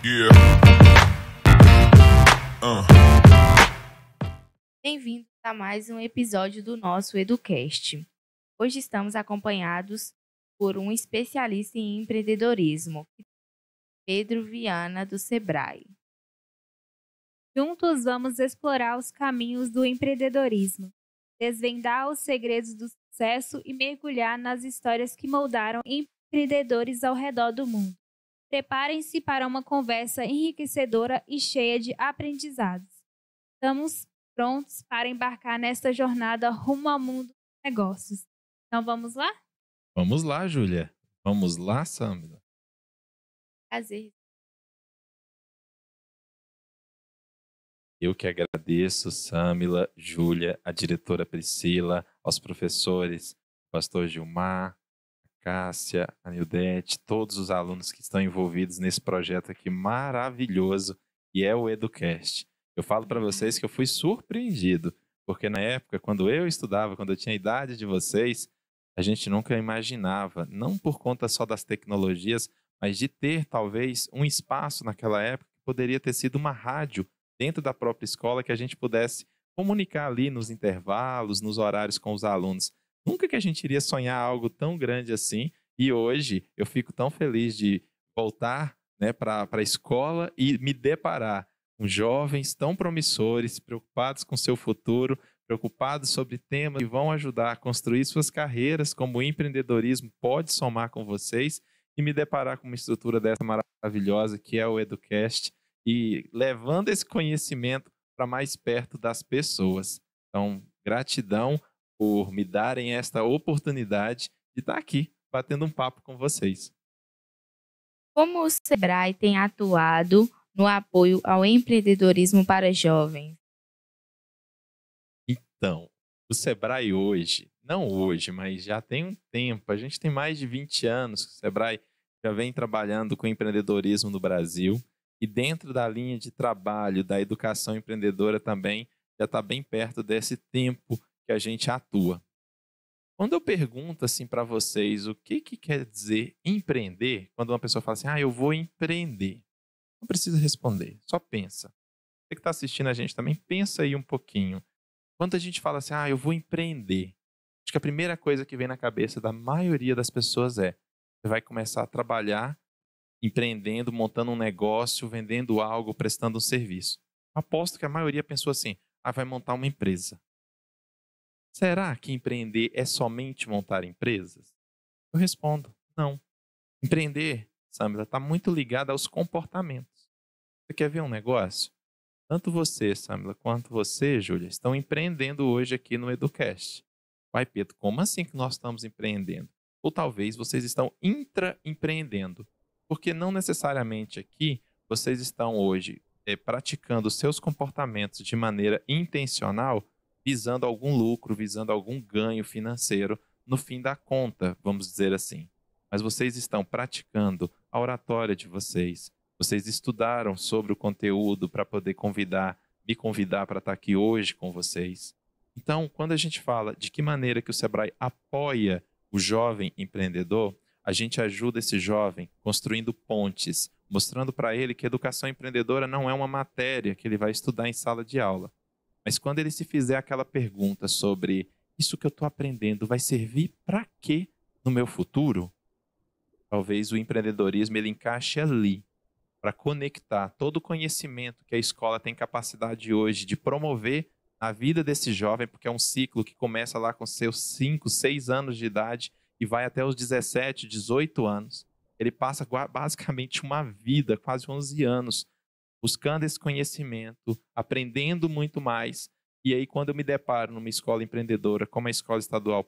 Yeah. Bem-vindos a mais um episódio do nosso EduCast. Hoje estamos acompanhados por um especialista em empreendedorismo, Pedro Viana, do Sebrae. Juntos vamos explorar os caminhos do empreendedorismo, desvendar os segredos do sucesso e mergulhar nas histórias que moldaram empreendedores ao redor do mundo. Preparem-se para uma conversa enriquecedora e cheia de aprendizados. Estamos prontos para embarcar nesta jornada rumo ao mundo dos negócios. Então vamos lá? Vamos lá, Júlia. Vamos lá, Samila. Prazer. Eu que agradeço, Samila, Júlia, a diretora Priscila, aos professores, o pastor Gilmar, a Cássia, a Nildete, todos os alunos que estão envolvidos nesse projeto aqui maravilhoso, que é o EduCast. Eu falo para vocês que eu fui surpreendido, porque na época, quando eu estudava, quando eu tinha a idade de vocês, a gente nunca imaginava, não por conta só das tecnologias, mas de ter talvez um espaço naquela época que poderia ter sido uma rádio dentro da própria escola que a gente pudesse comunicar ali nos intervalos, nos horários com os alunos. Nunca que a gente iria sonhar algo tão grande assim, e hoje eu fico tão feliz de voltar, né, para a escola e me deparar com jovens tão promissores, preocupados com seu futuro, preocupados sobre temas que vão ajudar a construir suas carreiras, como o empreendedorismo pode somar com vocês, e me deparar com uma estrutura dessa maravilhosa que é o EduCast, e levando esse conhecimento para mais perto das pessoas. Então, gratidão por me darem esta oportunidade de estar aqui, batendo um papo com vocês. Como o Sebrae tem atuado no apoio ao empreendedorismo para jovens? Então, o Sebrae hoje, não hoje, mas já tem um tempo, a gente tem mais de 20 anos que o Sebrae já vem trabalhando com empreendedorismo no Brasil, e dentro da linha de trabalho da educação empreendedora também já está bem perto desse tempo que a gente atua. Quando eu pergunto assim para vocês o que quer dizer empreender, quando uma pessoa fala assim, eu vou empreender, não precisa responder, só pensa. Você que está assistindo a gente também, pensa aí um pouquinho. Quando a gente fala assim, eu vou empreender, acho que a primeira coisa que vem na cabeça da maioria das pessoas é, você vai começar a trabalhar empreendendo, montando um negócio, vendendo algo, prestando um serviço. Aposto que a maioria pensou assim, vai montar uma empresa. Será que empreender é somente montar empresas? Eu respondo, não. Empreender, Samila, está muito ligado aos comportamentos. Você quer ver um negócio? Tanto você, Samila, quanto você, Júlia, estão empreendendo hoje aqui no EduCast. Vai, Pedro, como assim que nós estamos empreendendo? Ou talvez vocês estão intraempreendendo. Porque não necessariamente aqui vocês estão hoje praticando seus comportamentos de maneira intencional, visando algum lucro, visando algum ganho financeiro no fim da conta, vamos dizer assim. Mas vocês estão praticando a oratória de vocês. Vocês estudaram sobre o conteúdo para poder me convidar para estar aqui hoje com vocês. Então, quando a gente fala de que maneira que o Sebrae apoia o jovem empreendedor, a gente ajuda esse jovem construindo pontes, mostrando para ele que educação empreendedora não é uma matéria que ele vai estudar em sala de aula. Mas quando ele se fizer aquela pergunta sobre isso que eu estou aprendendo vai servir para quê no meu futuro? Talvez o empreendedorismo ele encaixe ali, para conectar todo o conhecimento que a escola tem capacidade hoje de promover na vida desse jovem, porque é um ciclo que começa lá com seus 5, 6 anos de idade e vai até os 17, 18 anos. Ele passa basicamente uma vida, quase 11 anos, buscando esse conhecimento, aprendendo muito mais. E aí, quando eu me deparo numa escola empreendedora, como a Escola Estadual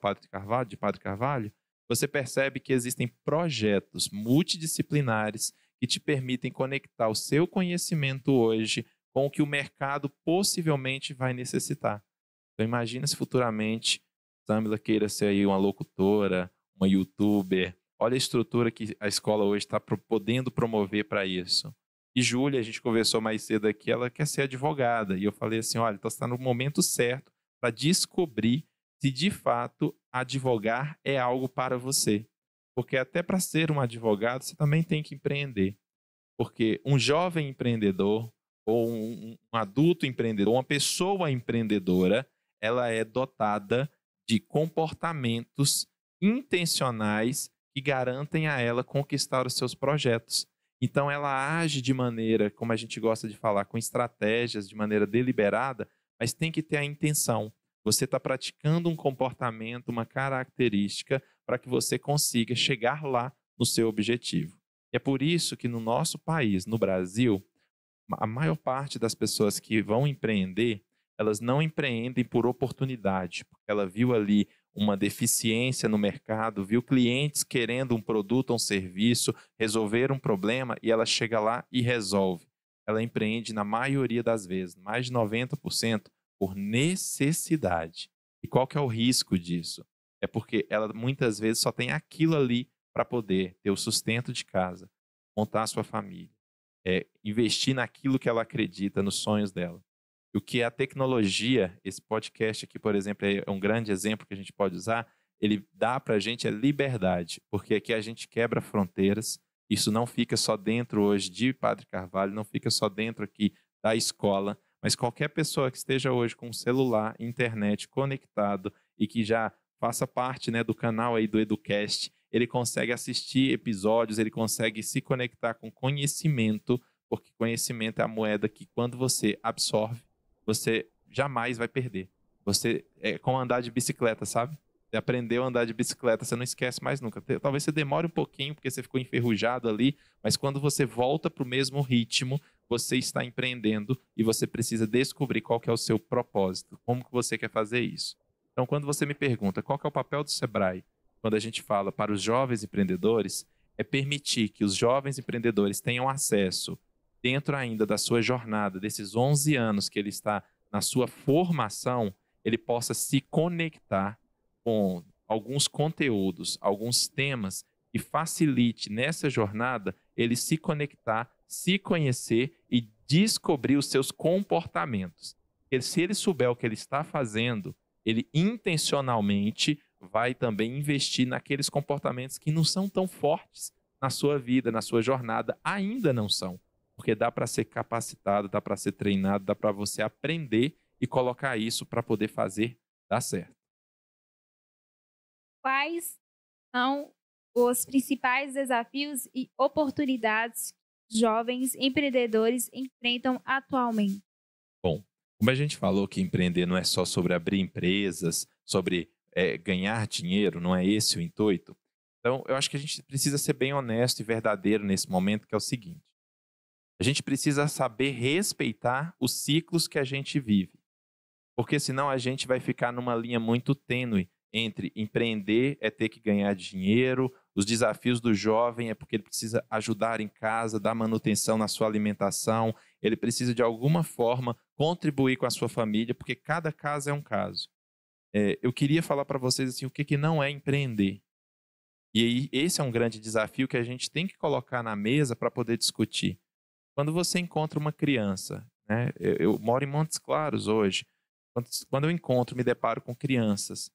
de Padre Carvalho, você percebe que existem projetos multidisciplinares que te permitem conectar o seu conhecimento hoje com o que o mercado possivelmente vai necessitar. Então, imagina se futuramente Samila queira ser aí uma locutora, uma youtuber. Olha a estrutura que a escola hoje está podendo promover para isso. E Júlia, a gente conversou mais cedo aqui, ela quer ser advogada. E eu falei assim, olha, então você está no momento certo para descobrir se de fato advogar é algo para você. Porque até para ser um advogado, você também tem que empreender. Porque um jovem empreendedor ou um adulto empreendedor, uma pessoa empreendedora, ela é dotada de comportamentos intencionais que garantem a ela conquistar os seus projetos. Então, ela age de maneira, como a gente gosta de falar, com estratégias, de maneira deliberada, mas tem que ter a intenção. Você está praticando um comportamento, uma característica, para que você consiga chegar lá no seu objetivo. É por isso que no nosso país, no Brasil, a maior parte das pessoas que vão empreender, elas não empreendem por oportunidade, porque ela viu ali uma deficiência no mercado, viu clientes querendo um produto ou um serviço, resolver um problema e ela chega lá e resolve. Ela empreende na maioria das vezes, mais de 90%, por necessidade. E qual que é o risco disso? É porque ela muitas vezes só tem aquilo ali para poder ter o sustento de casa, montar a sua família, investir naquilo que ela acredita, nos sonhos dela. O que é a tecnologia, esse podcast aqui, por exemplo, é um grande exemplo que a gente pode usar, ele dá para a gente a liberdade, porque aqui a gente quebra fronteiras, isso não fica só dentro hoje de Padre Carvalho, não fica só dentro aqui da escola, mas qualquer pessoa que esteja hoje com um celular, internet, conectado e que já faça parte, né, do canal aí do Educast, ele consegue assistir episódios, ele consegue se conectar com conhecimento, porque conhecimento é a moeda que quando você absorve, você jamais vai perder. Você é como andar de bicicleta, sabe? Você aprendeu a andar de bicicleta, você não esquece mais nunca. Talvez você demore um pouquinho, porque você ficou enferrujado ali, mas quando você volta para o mesmo ritmo, você está empreendendo e você precisa descobrir qual que é o seu propósito, como que você quer fazer isso. Então, quando você me pergunta qual que é o papel do Sebrae, quando a gente fala para os jovens empreendedores, é permitir que os jovens empreendedores tenham acesso, dentro ainda da sua jornada, desses 11 anos que ele está na sua formação, ele possa se conectar com alguns conteúdos, alguns temas que facilite nessa jornada ele se conectar, se conhecer e descobrir os seus comportamentos. Se ele souber o que ele está fazendo, ele intencionalmente vai também investir naqueles comportamentos que não são tão fortes na sua vida, na sua jornada, ainda não são. Porque dá para ser capacitado, dá para ser treinado, dá para você aprender e colocar isso para poder fazer dar certo. Quais são os principais desafios e oportunidades que os jovens empreendedores enfrentam atualmente? Bom, como a gente falou que empreender não é só sobre abrir empresas, sobre ganhar dinheiro, não é esse o intuito. Então, eu acho que a gente precisa ser bem honesto e verdadeiro nesse momento, que é o seguinte. A gente precisa saber respeitar os ciclos que a gente vive. Porque senão a gente vai ficar numa linha muito tênue entre empreender é ter que ganhar dinheiro, os desafios do jovem é porque ele precisa ajudar em casa, dar manutenção na sua alimentação, ele precisa de alguma forma contribuir com a sua família, porque cada caso é um caso. Eu queria falar para vocês assim, o que não é empreender. E aí, esse é um grande desafio que a gente tem que colocar na mesa para poder discutir. Quando você encontra uma criança, né? Eu moro em Montes Claros hoje, quando eu encontro, me deparo com crianças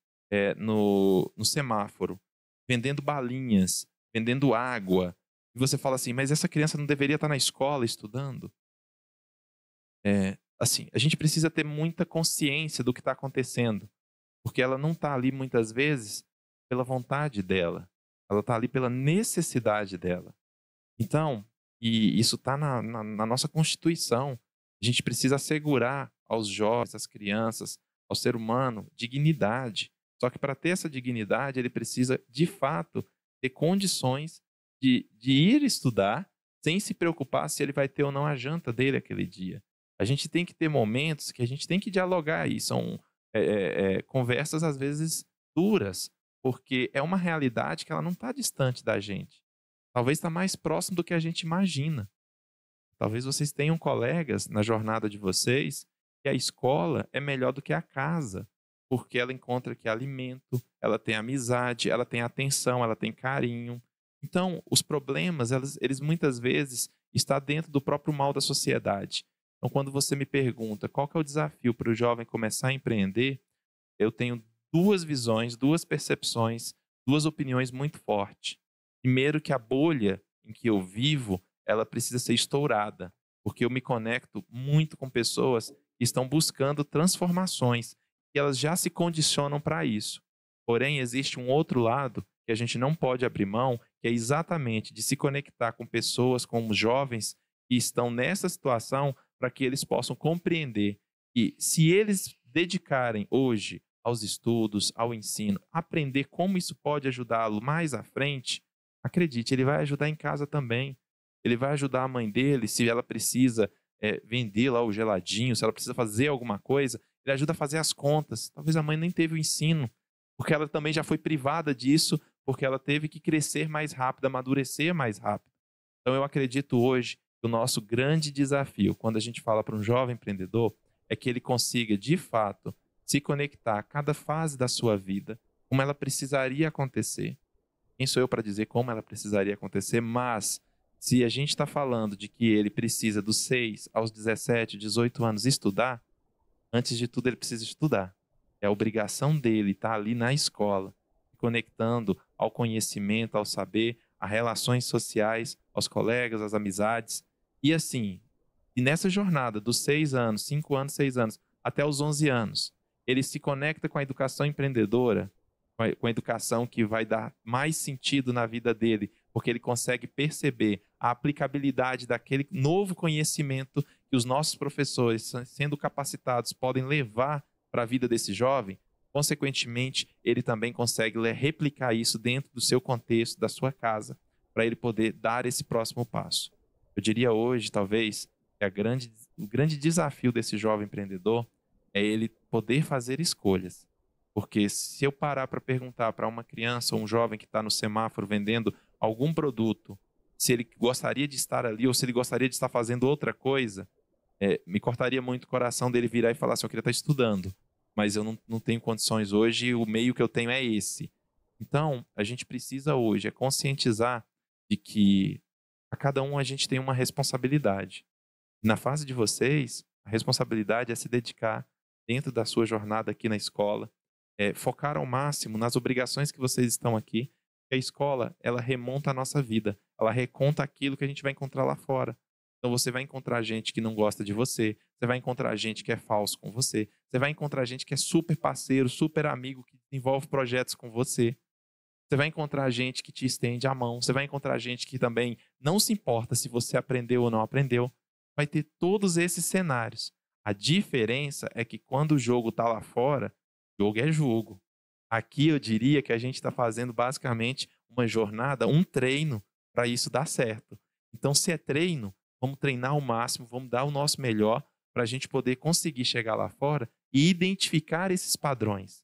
no semáforo, vendendo balinhas, vendendo água, e você fala assim, mas essa criança não deveria estar na escola estudando? Assim, a gente precisa ter muita consciência do que está acontecendo, porque ela não está ali muitas vezes pela vontade dela, ela está ali pela necessidade dela. Então, e isso está na nossa Constituição, a gente precisa assegurar aos jovens, às crianças, ao ser humano, dignidade. Só que para ter essa dignidade, ele precisa, de fato, ter condições de ir estudar sem se preocupar se ele vai ter ou não a janta dele aquele dia. A gente tem que ter momentos que a gente tem que dialogar aí. São conversas, às vezes, duras, porque é uma realidade que ela não está distante da gente. Talvez está mais próximo do que a gente imagina. Talvez vocês tenham colegas na jornada de vocês que a escola é melhor do que a casa, porque ela encontra aqui alimento, ela tem amizade, ela tem atenção, ela tem carinho. Então, os problemas, eles muitas vezes estão dentro do próprio mal da sociedade. Então, quando você me pergunta qual que é o desafio para o jovem começar a empreender, eu tenho duas visões, duas percepções, duas opiniões muito fortes. Primeiro, que a bolha em que eu vivo, ela precisa ser estourada, porque eu me conecto muito com pessoas que estão buscando transformações, e elas já se condicionam para isso. Porém, existe um outro lado que a gente não pode abrir mão, que é exatamente de se conectar com pessoas, com jovens que estão nessa situação, para que eles possam compreender que, se eles dedicarem hoje aos estudos, ao ensino, aprender como isso pode ajudá-lo mais à frente, acredite, ele vai ajudar em casa também. Ele vai ajudar a mãe dele, se ela precisa vender lá o geladinho, se ela precisa fazer alguma coisa, ele ajuda a fazer as contas. Talvez a mãe nem teve o ensino, porque ela também já foi privada disso, porque ela teve que crescer mais rápido, amadurecer mais rápido. Então eu acredito hoje que o nosso grande desafio, quando a gente fala para um jovem empreendedor, é que ele consiga, de fato, se conectar a cada fase da sua vida, como ela precisaria acontecer. Quem sou eu para dizer como ela precisaria acontecer? Mas, se a gente está falando de que ele precisa dos 6 aos 17, 18 anos estudar, antes de tudo ele precisa estudar. É a obrigação dele estar ali na escola, conectando ao conhecimento, ao saber, a relações sociais, aos colegas, às amizades. E assim, e nessa jornada dos 6 anos, 5 anos, 6 anos, até os 11 anos, ele se conecta com a educação empreendedora, com a educação que vai dar mais sentido na vida dele, porque ele consegue perceber a aplicabilidade daquele novo conhecimento que os nossos professores, sendo capacitados, podem levar para a vida desse jovem. Consequentemente, ele também consegue replicar isso dentro do seu contexto, da sua casa, para ele poder dar esse próximo passo. Eu diria hoje, talvez, que o grande desafio desse jovem empreendedor é ele poder fazer escolhas. Porque se eu parar para perguntar para uma criança ou um jovem que está no semáforo vendendo algum produto, se ele gostaria de estar ali ou se ele gostaria de estar fazendo outra coisa, me cortaria muito o coração dele virar e falar assim, eu queria estar estudando, mas eu não tenho condições hoje e o meio que eu tenho é esse. Então, a gente precisa hoje conscientizar de que a cada um a gente tem uma responsabilidade. Na fase de vocês, a responsabilidade é se dedicar dentro da sua jornada aqui na escola, focar ao máximo nas obrigações que vocês estão aqui. A escola, ela remonta a nossa vida, ela reconta aquilo que a gente vai encontrar lá fora. Então você vai encontrar gente que não gosta de você, você vai encontrar gente que é falso com você, você vai encontrar gente que é super parceiro, super amigo, que desenvolve projetos com você. Você vai encontrar gente que te estende a mão, você vai encontrar gente que também não se importa se você aprendeu ou não aprendeu. Vai ter todos esses cenários. A diferença é que quando o jogo está lá fora, jogo é jogo. Aqui eu diria que a gente está fazendo basicamente uma jornada, um treino para isso dar certo. Então, se é treino, vamos treinar ao máximo, vamos dar o nosso melhor para a gente poder conseguir chegar lá fora e identificar esses padrões.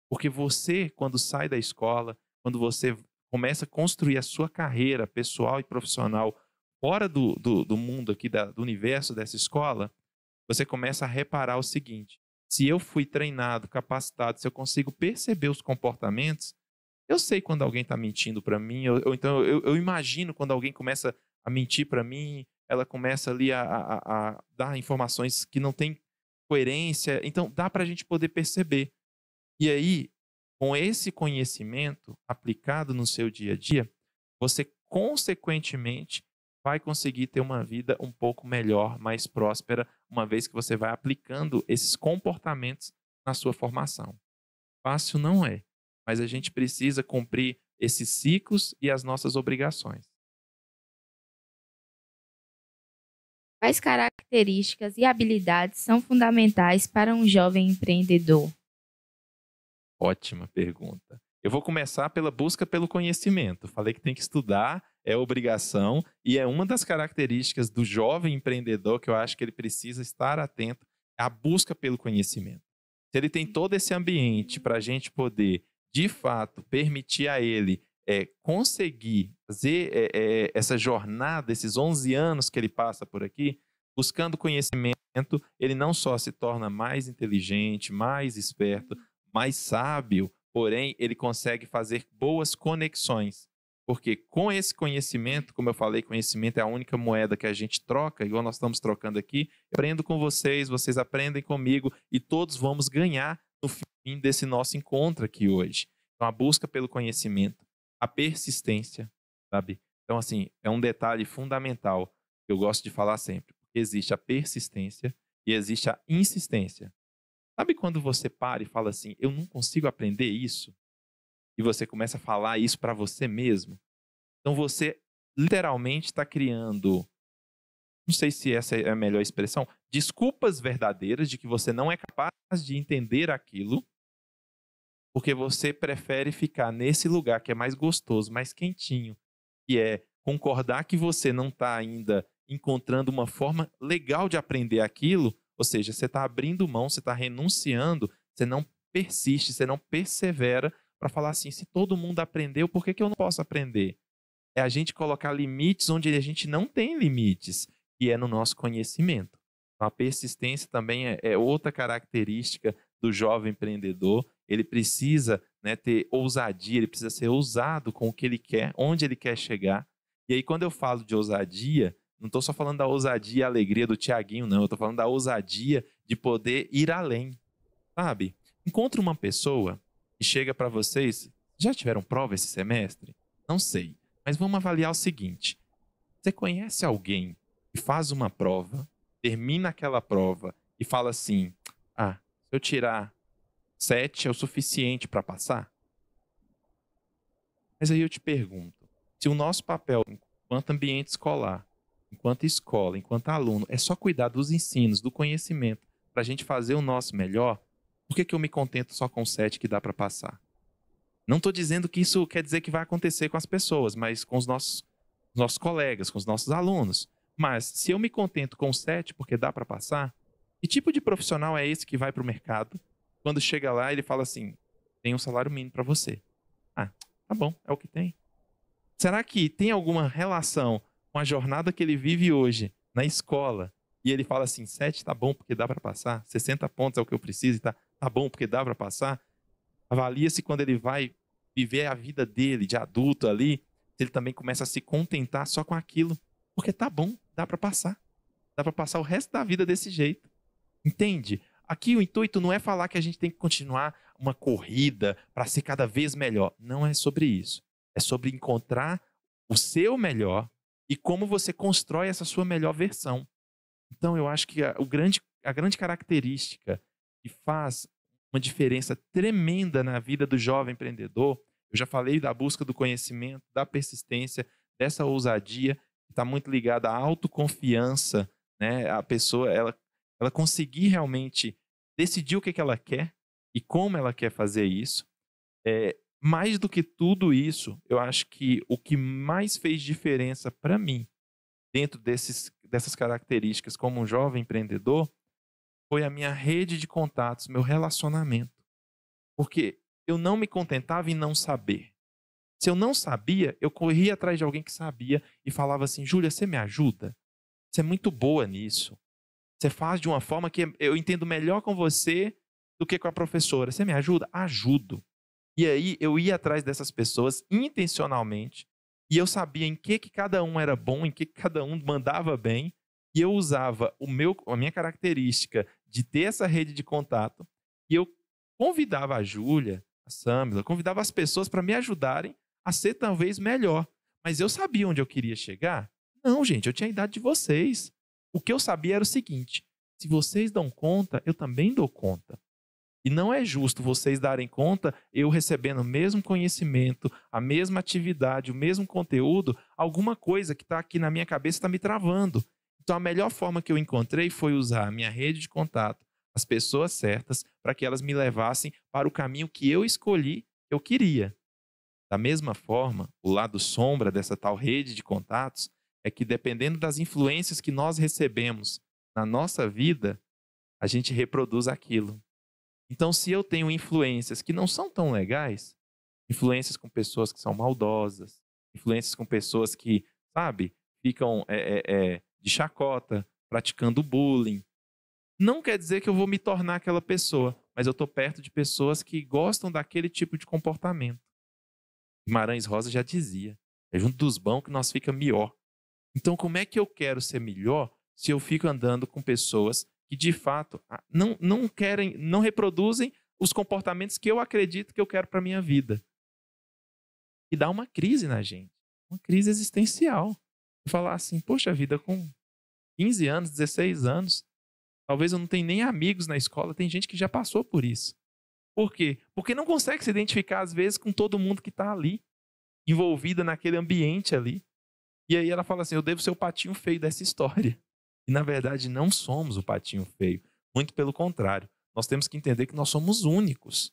Porque você, quando sai da escola, quando você começa a construir a sua carreira pessoal e profissional fora do mundo aqui, do universo dessa escola, você começa a reparar o seguinte: se eu fui treinado, capacitado, se eu consigo perceber os comportamentos, eu sei quando alguém está mentindo para mim, então eu imagino quando alguém começa a mentir para mim, ela começa ali a dar informações que não têm coerência, então dá para a gente poder perceber. E aí, com esse conhecimento aplicado no seu dia a dia, você consequentemente vai conseguir ter uma vida um pouco melhor, mais próspera, uma vez que você vai aplicando esses comportamentos na sua formação. Fácil não é, mas a gente precisa cumprir esses ciclos e as nossas obrigações. Quais características e habilidades são fundamentais para um jovem empreendedor? Ótima pergunta. Eu vou começar pela busca pelo conhecimento. Falei que tem que estudar, é obrigação, e é uma das características do jovem empreendedor que eu acho que ele precisa estar atento, é a busca pelo conhecimento. Se ele tem todo esse ambiente para a gente poder, de fato, permitir a ele conseguir fazer essa jornada, esses 11 anos que ele passa por aqui, buscando conhecimento, ele não só se torna mais inteligente, mais esperto, mais sábio, porém ele consegue fazer boas conexões. Porque com esse conhecimento, como eu falei, conhecimento é a única moeda que a gente troca, igual nós estamos trocando aqui, eu aprendo com vocês, vocês aprendem comigo e todos vamos ganhar no fim desse nosso encontro aqui hoje. Então a busca pelo conhecimento, a persistência, sabe? Então, assim, é um detalhe fundamental que eu gosto de falar sempre. Porque existe a persistência e existe a insistência. Sabe quando você para e fala assim, eu não consigo aprender isso? E você começa a falar isso para você mesmo? Então você literalmente está criando, não sei se essa é a melhor expressão, desculpas verdadeiras de que você não é capaz de entender aquilo, porque você prefere ficar nesse lugar que é mais gostoso, mais quentinho, que é concordar que você não está ainda encontrando uma forma legal de aprender aquilo, ou seja, você está abrindo mão, você está renunciando, você não persiste, você não persevera para falar assim, se todo mundo aprendeu, por que que eu não posso aprender? É a gente colocar limites onde a gente não tem limites, que é no nosso conhecimento. Então, a persistência também é outra característica do jovem empreendedor. Ele precisa, né, ter ousadia, ele precisa ser ousado com o que ele quer, onde ele quer chegar. E aí, quando eu falo de ousadia, não estou só falando da ousadia e alegria do Tiaguinho, não. Eu estou falando da ousadia de poder ir além, sabe? Encontre uma pessoa que chega para vocês, já tiveram prova esse semestre? Não sei, mas vamos avaliar o seguinte. Você conhece alguém que faz uma prova, termina aquela prova e fala assim, se eu tirar 7 é o suficiente para passar? Mas aí eu te pergunto, se o nosso papel enquanto ambiente escolar, enquanto escola, enquanto aluno, é só cuidar dos ensinos, do conhecimento, para a gente fazer o nosso melhor, por que eu me contento só com 7 que dá para passar? Não estou dizendo que isso quer dizer que vai acontecer com as pessoas, mas com os nossos colegas, com os nossos alunos. Mas se eu me contento com 7 porque dá para passar, que tipo de profissional é esse que vai para o mercado? Quando chega lá, ele fala assim, tem um salário mínimo para você. Tá bom, é o que tem. Será que tem alguma relação com a jornada que ele vive hoje na escola? E ele fala assim, 7 tá bom porque dá para passar, 60 pontos é o que eu preciso e tá bom porque dá para passar. Avalia-se quando ele vai viver a vida dele de adulto ali, se ele também começa a se contentar só com aquilo. Porque tá bom, dá para passar. Dá para passar o resto da vida desse jeito. Entende? Aqui o intuito não é falar que a gente tem que continuar uma corrida para ser cada vez melhor. Não é sobre isso. É sobre encontrar o seu melhor e como você constrói essa sua melhor versão. Então eu acho que a grande característica que faz uma diferença tremenda na vida do jovem empreendedor, eu já falei da busca do conhecimento, da persistência, dessa ousadia, que está muito ligada à autoconfiança, né? A pessoa, ela conseguir realmente decidir o que ela quer e como ela quer fazer isso. Mais do que tudo isso, eu acho que o que mais fez diferença para mim, dentro dessas características como um jovem empreendedor, foi a minha rede de contatos, meu relacionamento. Porque eu não me contentava em não saber. Se eu não sabia, eu corria atrás de alguém que sabia e falava assim, Júlia, você me ajuda? Você é muito boa nisso. Você faz de uma forma que eu entendo melhor com você do que com a professora. Você me ajuda? Ajudo. E aí eu ia atrás dessas pessoas intencionalmente e eu sabia em que cada um era bom, em que cada um mandava bem. E eu usava a minha característica de ter essa rede de contato e eu convidava a Júlia, a Samila, convidava as pessoas para me ajudarem a ser talvez melhor. Mas eu sabia onde eu queria chegar? Não, gente, eu tinha a idade de vocês. O que eu sabia era o seguinte, se vocês dão conta, eu também dou conta. E não é justo vocês darem conta, eu recebendo o mesmo conhecimento, a mesma atividade, o mesmo conteúdo, alguma coisa que está aqui na minha cabeça está me travando. Então, a melhor forma que eu encontrei foi usar a minha rede de contato, as pessoas certas, para que elas me levassem para o caminho que eu escolhi, que eu queria. Da mesma forma, o lado sombra dessa tal rede de contatos é que, dependendo das influências que nós recebemos na nossa vida, a gente reproduz aquilo. Então, se eu tenho influências que não são tão legais, influências com pessoas que são maldosas, influências com pessoas que, sabe, ficam de chacota, praticando bullying. Não quer dizer que eu vou me tornar aquela pessoa, mas eu estou perto de pessoas que gostam daquele tipo de comportamento. Guimarães Rosa já dizia, é junto dos bons que nós fica melhor. Então, como é que eu quero ser melhor se eu fico andando com pessoas que, de fato, não querem, não reproduzem os comportamentos que eu acredito que eu quero para a minha vida? E dá uma crise na gente. uma crise existencial. Falar assim, poxa vida, com 15 anos, 16 anos, talvez eu não tenha nem amigos na escola, tem gente que já passou por isso. Por quê? Porque não consegue se identificar, às vezes, com todo mundo que está ali, envolvida naquele ambiente ali. E aí ela fala assim, eu devo ser o patinho feio dessa história. E, na verdade, não somos o patinho feio. Muito pelo contrário. Nós temos que entender que nós somos únicos.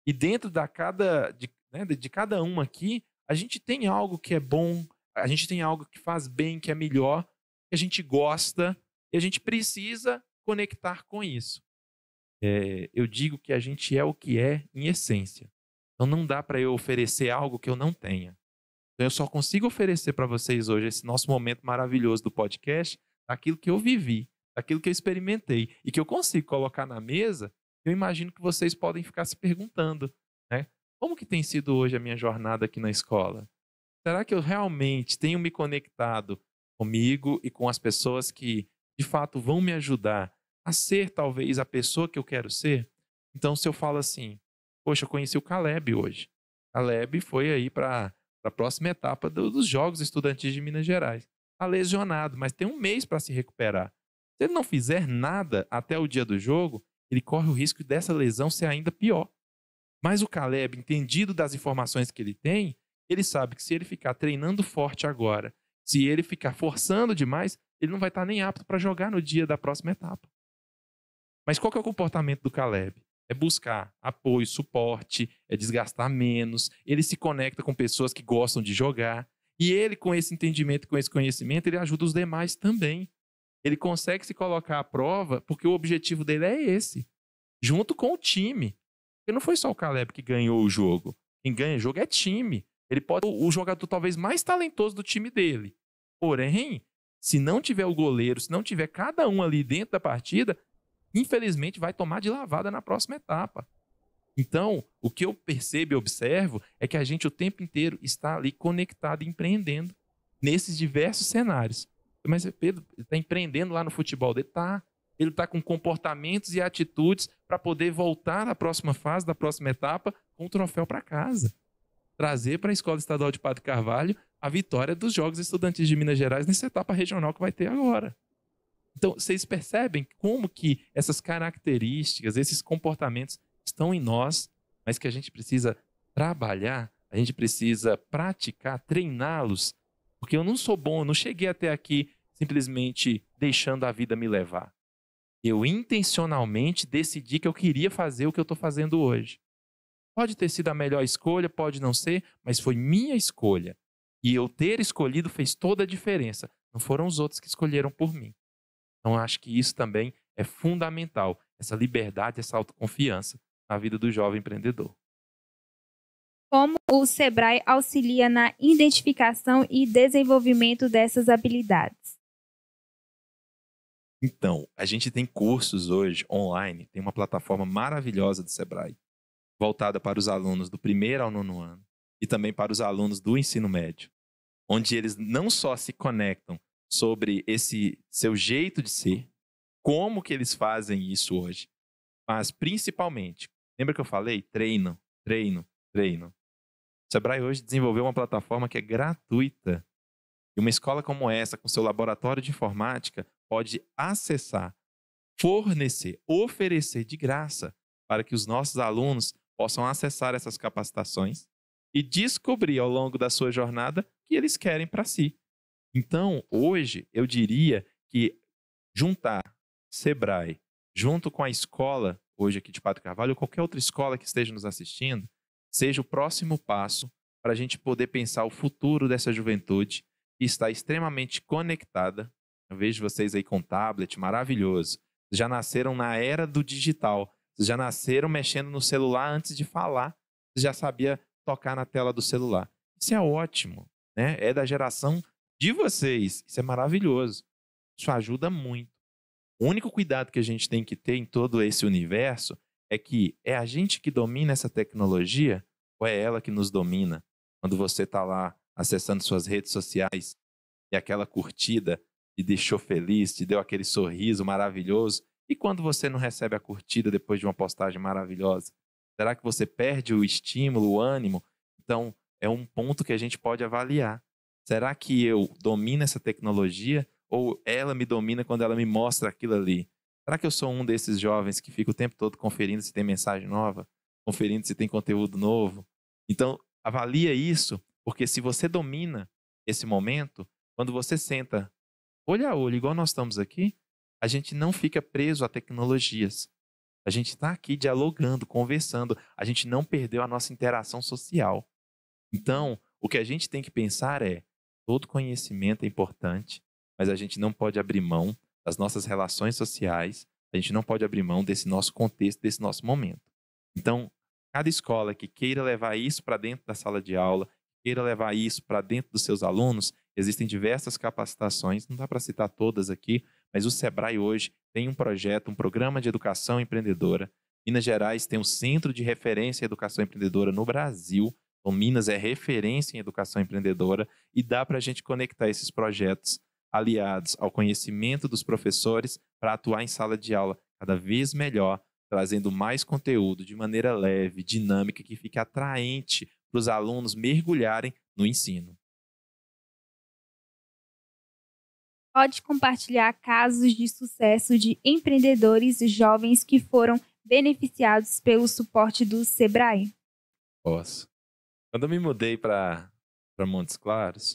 E dentro de cada um aqui, a gente tem algo que é bom, a gente tem algo que faz bem, que é melhor, que a gente gosta, e a gente precisa conectar com isso. Eu digo que a gente é o que é em essência. Então não dá para eu oferecer algo que eu não tenha. Então eu só consigo oferecer para vocês hoje esse nosso momento maravilhoso do podcast, daquilo que eu vivi, daquilo que eu experimentei e que eu consigo colocar na mesa. Eu imagino que vocês podem ficar se perguntando, né? Como que tem sido hoje a minha jornada aqui na escola? Será que eu realmente tenho me conectado comigo e com as pessoas que de fato vão me ajudar a ser talvez a pessoa que eu quero ser? Então, se eu falo assim, poxa, eu conheci o Caleb hoje. Caleb foi aí para a próxima etapa dos Jogos Estudantis de Minas Gerais. Está lesionado, mas tem um mês para se recuperar. Se ele não fizer nada até o dia do jogo, ele corre o risco dessa lesão ser ainda pior. Mas o Caleb, entendido das informações que ele tem, ele sabe que se ele ficar treinando forte agora, se ele ficar forçando demais, ele não vai estar nem apto para jogar no dia da próxima etapa. Mas qual que é o comportamento do Caleb? É buscar apoio, suporte, é desgastar menos, ele se conecta com pessoas que gostam de jogar, e ele, com esse entendimento, com esse conhecimento, ele ajuda os demais também. Ele consegue se colocar à prova porque o objetivo dele é esse, junto com o time. Porque não foi só o Caleb que ganhou o jogo. Quem ganha o jogo é time. Ele pode ser o jogador talvez mais talentoso do time dele. Porém, se não tiver o goleiro, se não tiver cada um ali dentro da partida, infelizmente vai tomar de lavada na próxima etapa. Então, o que eu percebo e observo é que a gente o tempo inteiro está ali conectado e empreendendo nesses diversos cenários. Mas Pedro, ele está empreendendo lá no futebol dele? Tá. Ele está com comportamentos e atitudes para poder voltar na próxima fase, da próxima etapa, com o troféu para casa. Trazer para a Escola Estadual de Padre Carvalho a vitória dos Jogos Estudantis de Minas Gerais nessa etapa regional que vai ter agora. Então, vocês percebem como que essas características, esses comportamentos estão em nós, mas que a gente precisa trabalhar, a gente precisa praticar, treiná-los, porque eu não sou bom, eu não cheguei até aqui simplesmente deixando a vida me levar. Eu intencionalmente decidi que eu queria fazer o que eu estou fazendo hoje. Pode ter sido a melhor escolha, pode não ser, mas foi minha escolha. E eu ter escolhido fez toda a diferença. Não foram os outros que escolheram por mim. Então, acho que isso também é fundamental, essa liberdade, essa autoconfiança na vida do jovem empreendedor. Como o Sebrae auxilia na identificação e desenvolvimento dessas habilidades? Então, a gente tem cursos hoje online, tem uma plataforma maravilhosa do Sebrae, voltada para os alunos do 1º ao 9º ano e também para os alunos do ensino médio, onde eles não só se conectam sobre esse seu jeito de ser, como que eles fazem isso hoje, mas principalmente, lembra que eu falei? Treino. O Sebrae hoje desenvolveu uma plataforma que é gratuita. E uma escola como essa, com seu laboratório de informática, pode acessar, fornecer, oferecer de graça para que os nossos alunos possam acessar essas capacitações e descobrir ao longo da sua jornada o que eles querem para si. Então, hoje, eu diria que juntar Sebrae junto com a escola, hoje aqui de Padre Carvalho, ou qualquer outra escola que esteja nos assistindo, seja o próximo passo para a gente poder pensar o futuro dessa juventude que está extremamente conectada. Eu vejo vocês aí com tablet, maravilhoso. Vocês já nasceram na era do digital. Vocês já nasceram mexendo no celular antes de falar. Vocês já sabiam tocar na tela do celular. Isso é ótimo, né? É da geração de vocês. Isso é maravilhoso. Isso ajuda muito. O único cuidado que a gente tem que ter em todo esse universo é que é a gente que domina essa tecnologia ou é ela que nos domina? Quando você está lá acessando suas redes sociais e aquela curtida te deixou feliz, te deu aquele sorriso maravilhoso, e quando você não recebe a curtida depois de uma postagem maravilhosa? Será que você perde o estímulo, o ânimo? Então, é um ponto que a gente pode avaliar. Será que eu domino essa tecnologia ou ela me domina quando ela me mostra aquilo ali? Será que eu sou um desses jovens que fica o tempo todo conferindo se tem mensagem nova, conferindo se tem conteúdo novo? Então, avalia isso, porque se você domina esse momento, quando você senta olho a olho, igual nós estamos aqui, a gente não fica preso a tecnologias. A gente está aqui dialogando, conversando. A gente não perdeu a nossa interação social. Então, o que a gente tem que pensar é, todo conhecimento é importante, mas a gente não pode abrir mão das nossas relações sociais, a gente não pode abrir mão desse nosso contexto, desse nosso momento. Então, cada escola que queira levar isso para dentro da sala de aula, queira levar isso para dentro dos seus alunos, existem diversas capacitações, não dá para citar todas aqui, mas o Sebrae hoje tem um projeto, um programa de educação empreendedora. Minas Gerais tem um centro de referência em educação empreendedora no Brasil. Então, Minas é referência em educação empreendedora e dá para a gente conectar esses projetos aliados ao conhecimento dos professores para atuar em sala de aula cada vez melhor, trazendo mais conteúdo de maneira leve, dinâmica, que fique atraente para os alunos mergulharem no ensino. Pode compartilhar casos de sucesso de empreendedores jovens que foram beneficiados pelo suporte do Sebrae? Posso. Quando eu me mudei para Montes Claros,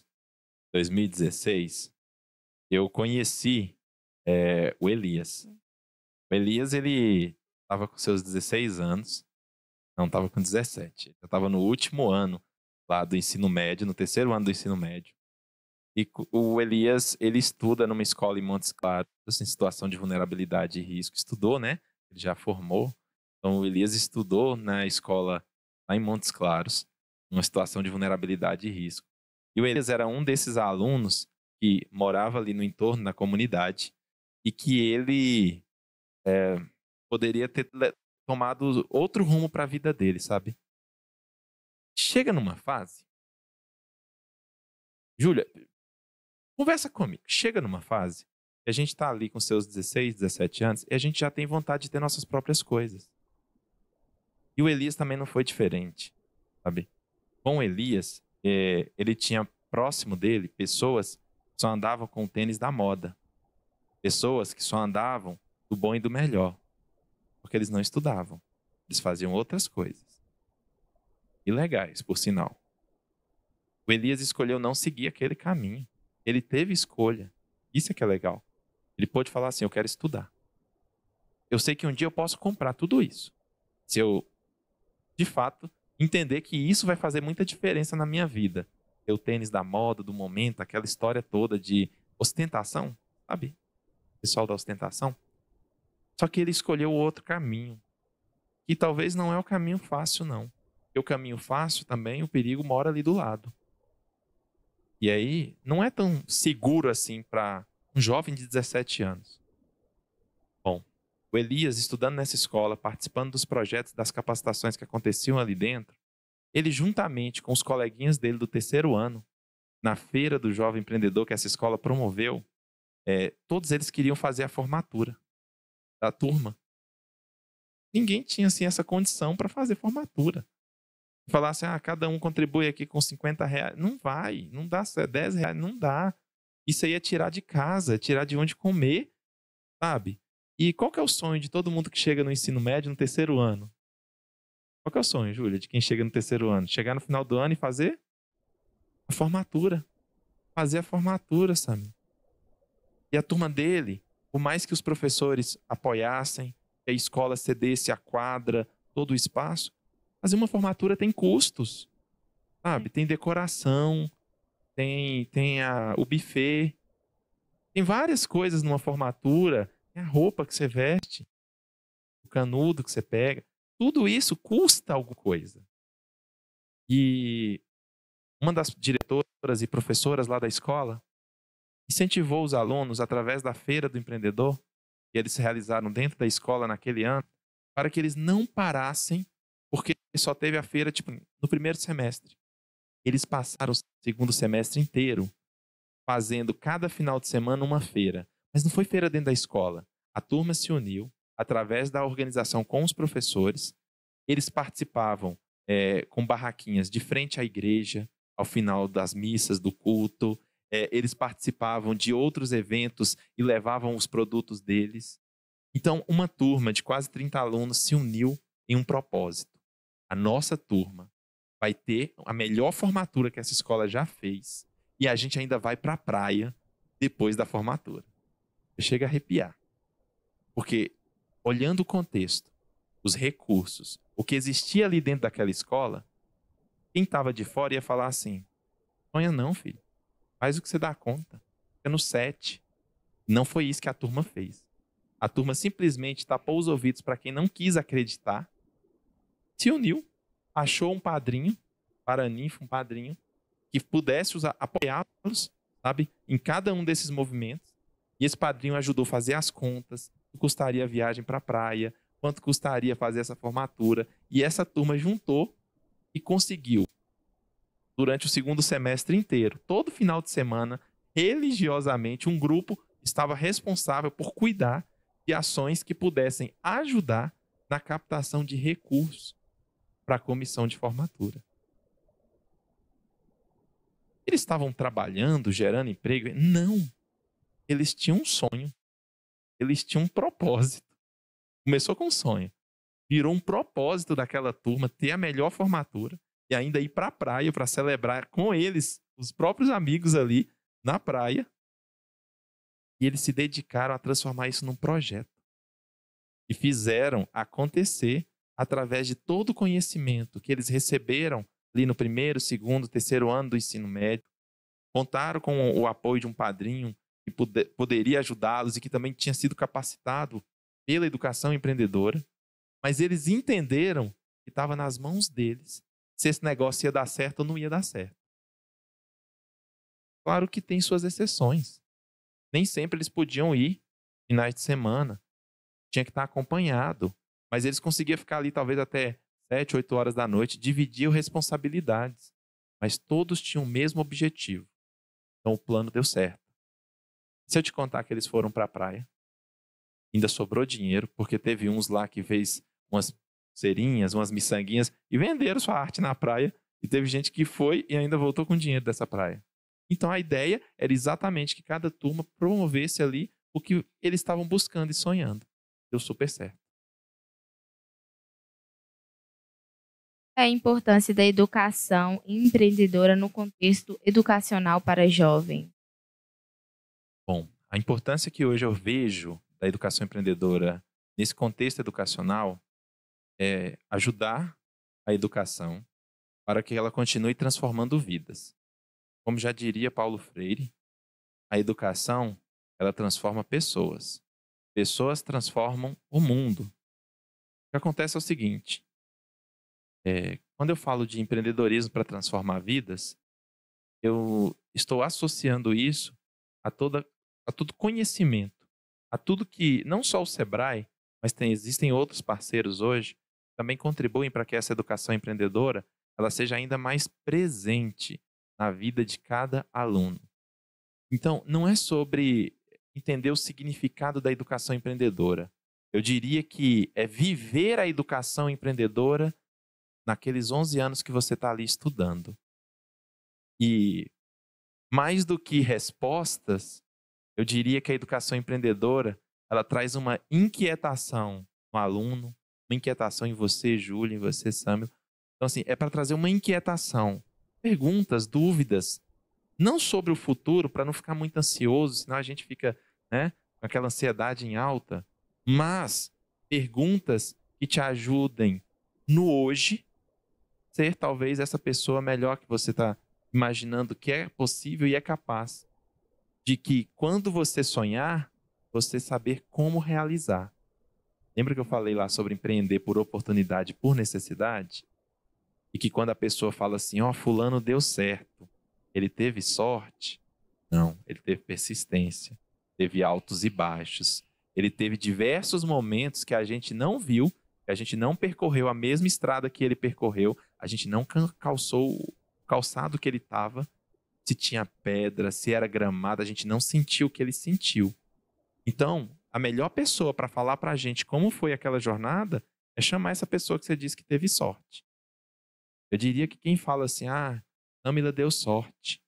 em 2016, eu conheci o Elias. O Elias, ele estava com seus 16 anos, não, estava com 17. Eu estava no último ano lá do ensino médio, no terceiro ano do ensino médio. E o Elias, ele estuda numa escola em Montes Claros, em situação de vulnerabilidade e risco. Estudou, né? Ele já formou. Então, o Elias estudou na escola lá em Montes Claros, numa situação de vulnerabilidade e risco. E o Elias era um desses alunos que morava ali no entorno, na comunidade, e que ele poderia ter tomado outro rumo para a vida dele, sabe? Chega numa fase... Júlia, conversa comigo. Chega numa fase que a gente está ali com seus 16, 17 anos e a gente já tem vontade de ter nossas próprias coisas. E o Elias também não foi diferente, sabe? Com o Elias, ele tinha próximo dele pessoas que só andavam com o tênis da moda. Pessoas que só andavam do bom e do melhor. Porque eles não estudavam. Eles faziam outras coisas. Ilegais, por sinal. O Elias escolheu não seguir aquele caminho. Ele teve escolha. Isso é que é legal. Ele pôde falar assim, eu quero estudar. Eu sei que um dia eu posso comprar tudo isso. Se eu, de fato, entender que isso vai fazer muita diferença na minha vida. Ter o tênis da moda, do momento, aquela história toda de ostentação, sabe? O pessoal da ostentação. Só que ele escolheu o outro caminho. Que talvez não é o caminho fácil, não. Porque o caminho fácil também, o perigo mora ali do lado. E aí, não é tão seguro assim para um jovem de 17 anos. Bom, o Elias, estudando nessa escola, participando dos projetos, das capacitações que aconteciam ali dentro, ele juntamente com os coleguinhas dele do terceiro ano, na feira do jovem empreendedor que essa escola promoveu, todos eles queriam fazer a formatura da turma. Ninguém tinha assim, essa condição para fazer formatura. Falar assim, cada um contribui aqui com 50 reais. Não vai, não dá, 10 reais, não dá. Isso aí é tirar de casa, é tirar de onde comer, sabe? E qual que é o sonho de todo mundo que chega no ensino médio no terceiro ano? Qual que é o sonho, Júlia, de quem chega no terceiro ano? Chegar no final do ano e fazer a formatura. Fazer a formatura, sabe? E a turma dele, por mais que os professores apoiassem, que a escola cedesse a quadra, todo o espaço, fazer uma formatura tem custos, sabe? Tem decoração, tem o buffet, tem várias coisas numa formatura, tem a roupa que você veste, o canudo que você pega, tudo isso custa alguma coisa. E uma das diretoras e professoras lá da escola incentivou os alunos através da Feira do Empreendedor, que eles realizaram dentro da escola naquele ano, para que eles não parassem, porque só teve a feira no primeiro semestre. Eles passaram o segundo semestre inteiro fazendo cada final de semana uma feira. Mas não foi feira dentro da escola. A turma se uniu através da organização com os professores. Eles participavam com barraquinhas de frente à igreja, ao final das missas, do culto. Eles participavam de outros eventos e levavam os produtos deles. Então, uma turma de quase 30 alunos se uniu em um propósito. A nossa turma vai ter a melhor formatura que essa escola já fez e a gente ainda vai para a praia depois da formatura. Chega a arrepiar. Porque, olhando o contexto, os recursos, o que existia ali dentro daquela escola, quem estava de fora ia falar assim: sonha não, filho. Faz o que você dá conta. Fica no 7. Não foi isso que a turma fez. A turma simplesmente tapou os ouvidos para quem não quis acreditar, se uniu, achou um padrinho, paraninfo, um padrinho, que pudesse apoiá-los, sabe, em cada um desses movimentos. E esse padrinho ajudou a fazer as contas, quanto custaria a viagem para a praia, quanto custaria fazer essa formatura. E essa turma juntou e conseguiu, durante o segundo semestre inteiro, todo final de semana, religiosamente, um grupo estava responsável por cuidar de ações que pudessem ajudar na captação de recursos para a comissão de formatura. Eles estavam trabalhando, gerando emprego? Não. Eles tinham um sonho. Eles tinham um propósito. Começou com um sonho. Virou um propósito daquela turma ter a melhor formatura e ainda ir para a praia para celebrar com eles, os próprios amigos ali na praia. E eles se dedicaram a transformar isso num projeto. E fizeram acontecer através de todo o conhecimento que eles receberam ali no primeiro, segundo, terceiro ano do ensino médio. Contaram com o apoio de um padrinho que poderia ajudá-los e que também tinha sido capacitado pela educação empreendedora. Mas eles entenderam que estava nas mãos deles se esse negócio ia dar certo ou não ia dar certo. Claro que tem suas exceções. Nem sempre eles podiam ir finais de semana. Tinha que estar acompanhado. Mas eles conseguiam ficar ali talvez até 7, 8 horas da noite, dividiam responsabilidades. Mas todos tinham o mesmo objetivo. Então o plano deu certo. Se eu te contar que eles foram para a praia, ainda sobrou dinheiro, porque teve uns lá que fez umas pulseirinhas, umas miçanguinhas e venderam sua arte na praia. E teve gente que foi e ainda voltou com dinheiro dessa praia. Então a ideia era exatamente que cada turma promovesse ali o que eles estavam buscando e sonhando. Deu super certo. A importância da educação empreendedora no contexto educacional para jovens. Bom, a importância que hoje eu vejo da educação empreendedora nesse contexto educacional é ajudar a educação para que ela continue transformando vidas. Como já diria Paulo Freire, a educação, ela transforma pessoas. Pessoas transformam o mundo. O que acontece é o seguinte, quando eu falo de empreendedorismo para transformar vidas, eu estou associando isso a todo conhecimento, a tudo que não só o Sebrae, mas existem outros parceiros hoje, também contribuem para que essa educação empreendedora ela seja ainda mais presente na vida de cada aluno. Então, não é sobre entender o significado da educação empreendedora. Eu diria que é viver a educação empreendedora naqueles 11 anos que você está ali estudando. E mais do que respostas, eu diria que a educação empreendedora ela traz uma inquietação no aluno, uma inquietação em você, Júlia, em você, Samuel. Então, assim, é para trazer uma inquietação, perguntas, dúvidas, não sobre o futuro, para não ficar muito ansioso, senão a gente fica, né, com aquela ansiedade em alta, mas perguntas que te ajudem no hoje, ser talvez essa pessoa melhor que você está imaginando que é possível e é capaz. De que quando você sonhar, você saber como realizar. Lembra que eu falei lá sobre empreender por oportunidade, por necessidade? E que quando a pessoa fala assim, fulano deu certo, ele teve sorte? Não, ele teve persistência, teve altos e baixos. Ele teve diversos momentos que a gente não viu, que a gente não percorreu a mesma estrada que ele percorreu, a gente não calçou o calçado que ele estava, se tinha pedra, se era gramado, a gente não sentiu o que ele sentiu. Então, a melhor pessoa para falar para a gente como foi aquela jornada é chamar essa pessoa que você disse que teve sorte. Eu diria que quem fala assim, Tamila deu sorte.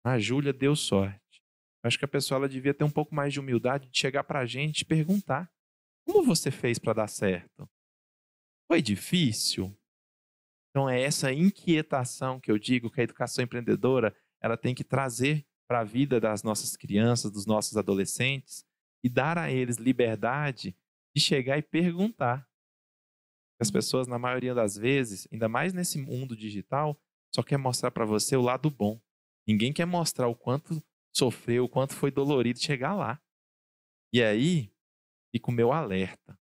A Júlia deu sorte. Acho que a pessoa ela devia ter um pouco mais de humildade de chegar para a gente e perguntar: como você fez para dar certo? Foi difícil? Então é essa inquietação que eu digo que a educação empreendedora ela tem que trazer para a vida das nossas crianças, dos nossos adolescentes e dar a eles liberdade de chegar e perguntar. As pessoas, na maioria das vezes, ainda mais nesse mundo digital, só quer mostrar para você o lado bom. Ninguém quer mostrar o quanto sofreu, o quanto foi dolorido chegar lá. E aí, fica o meu alerta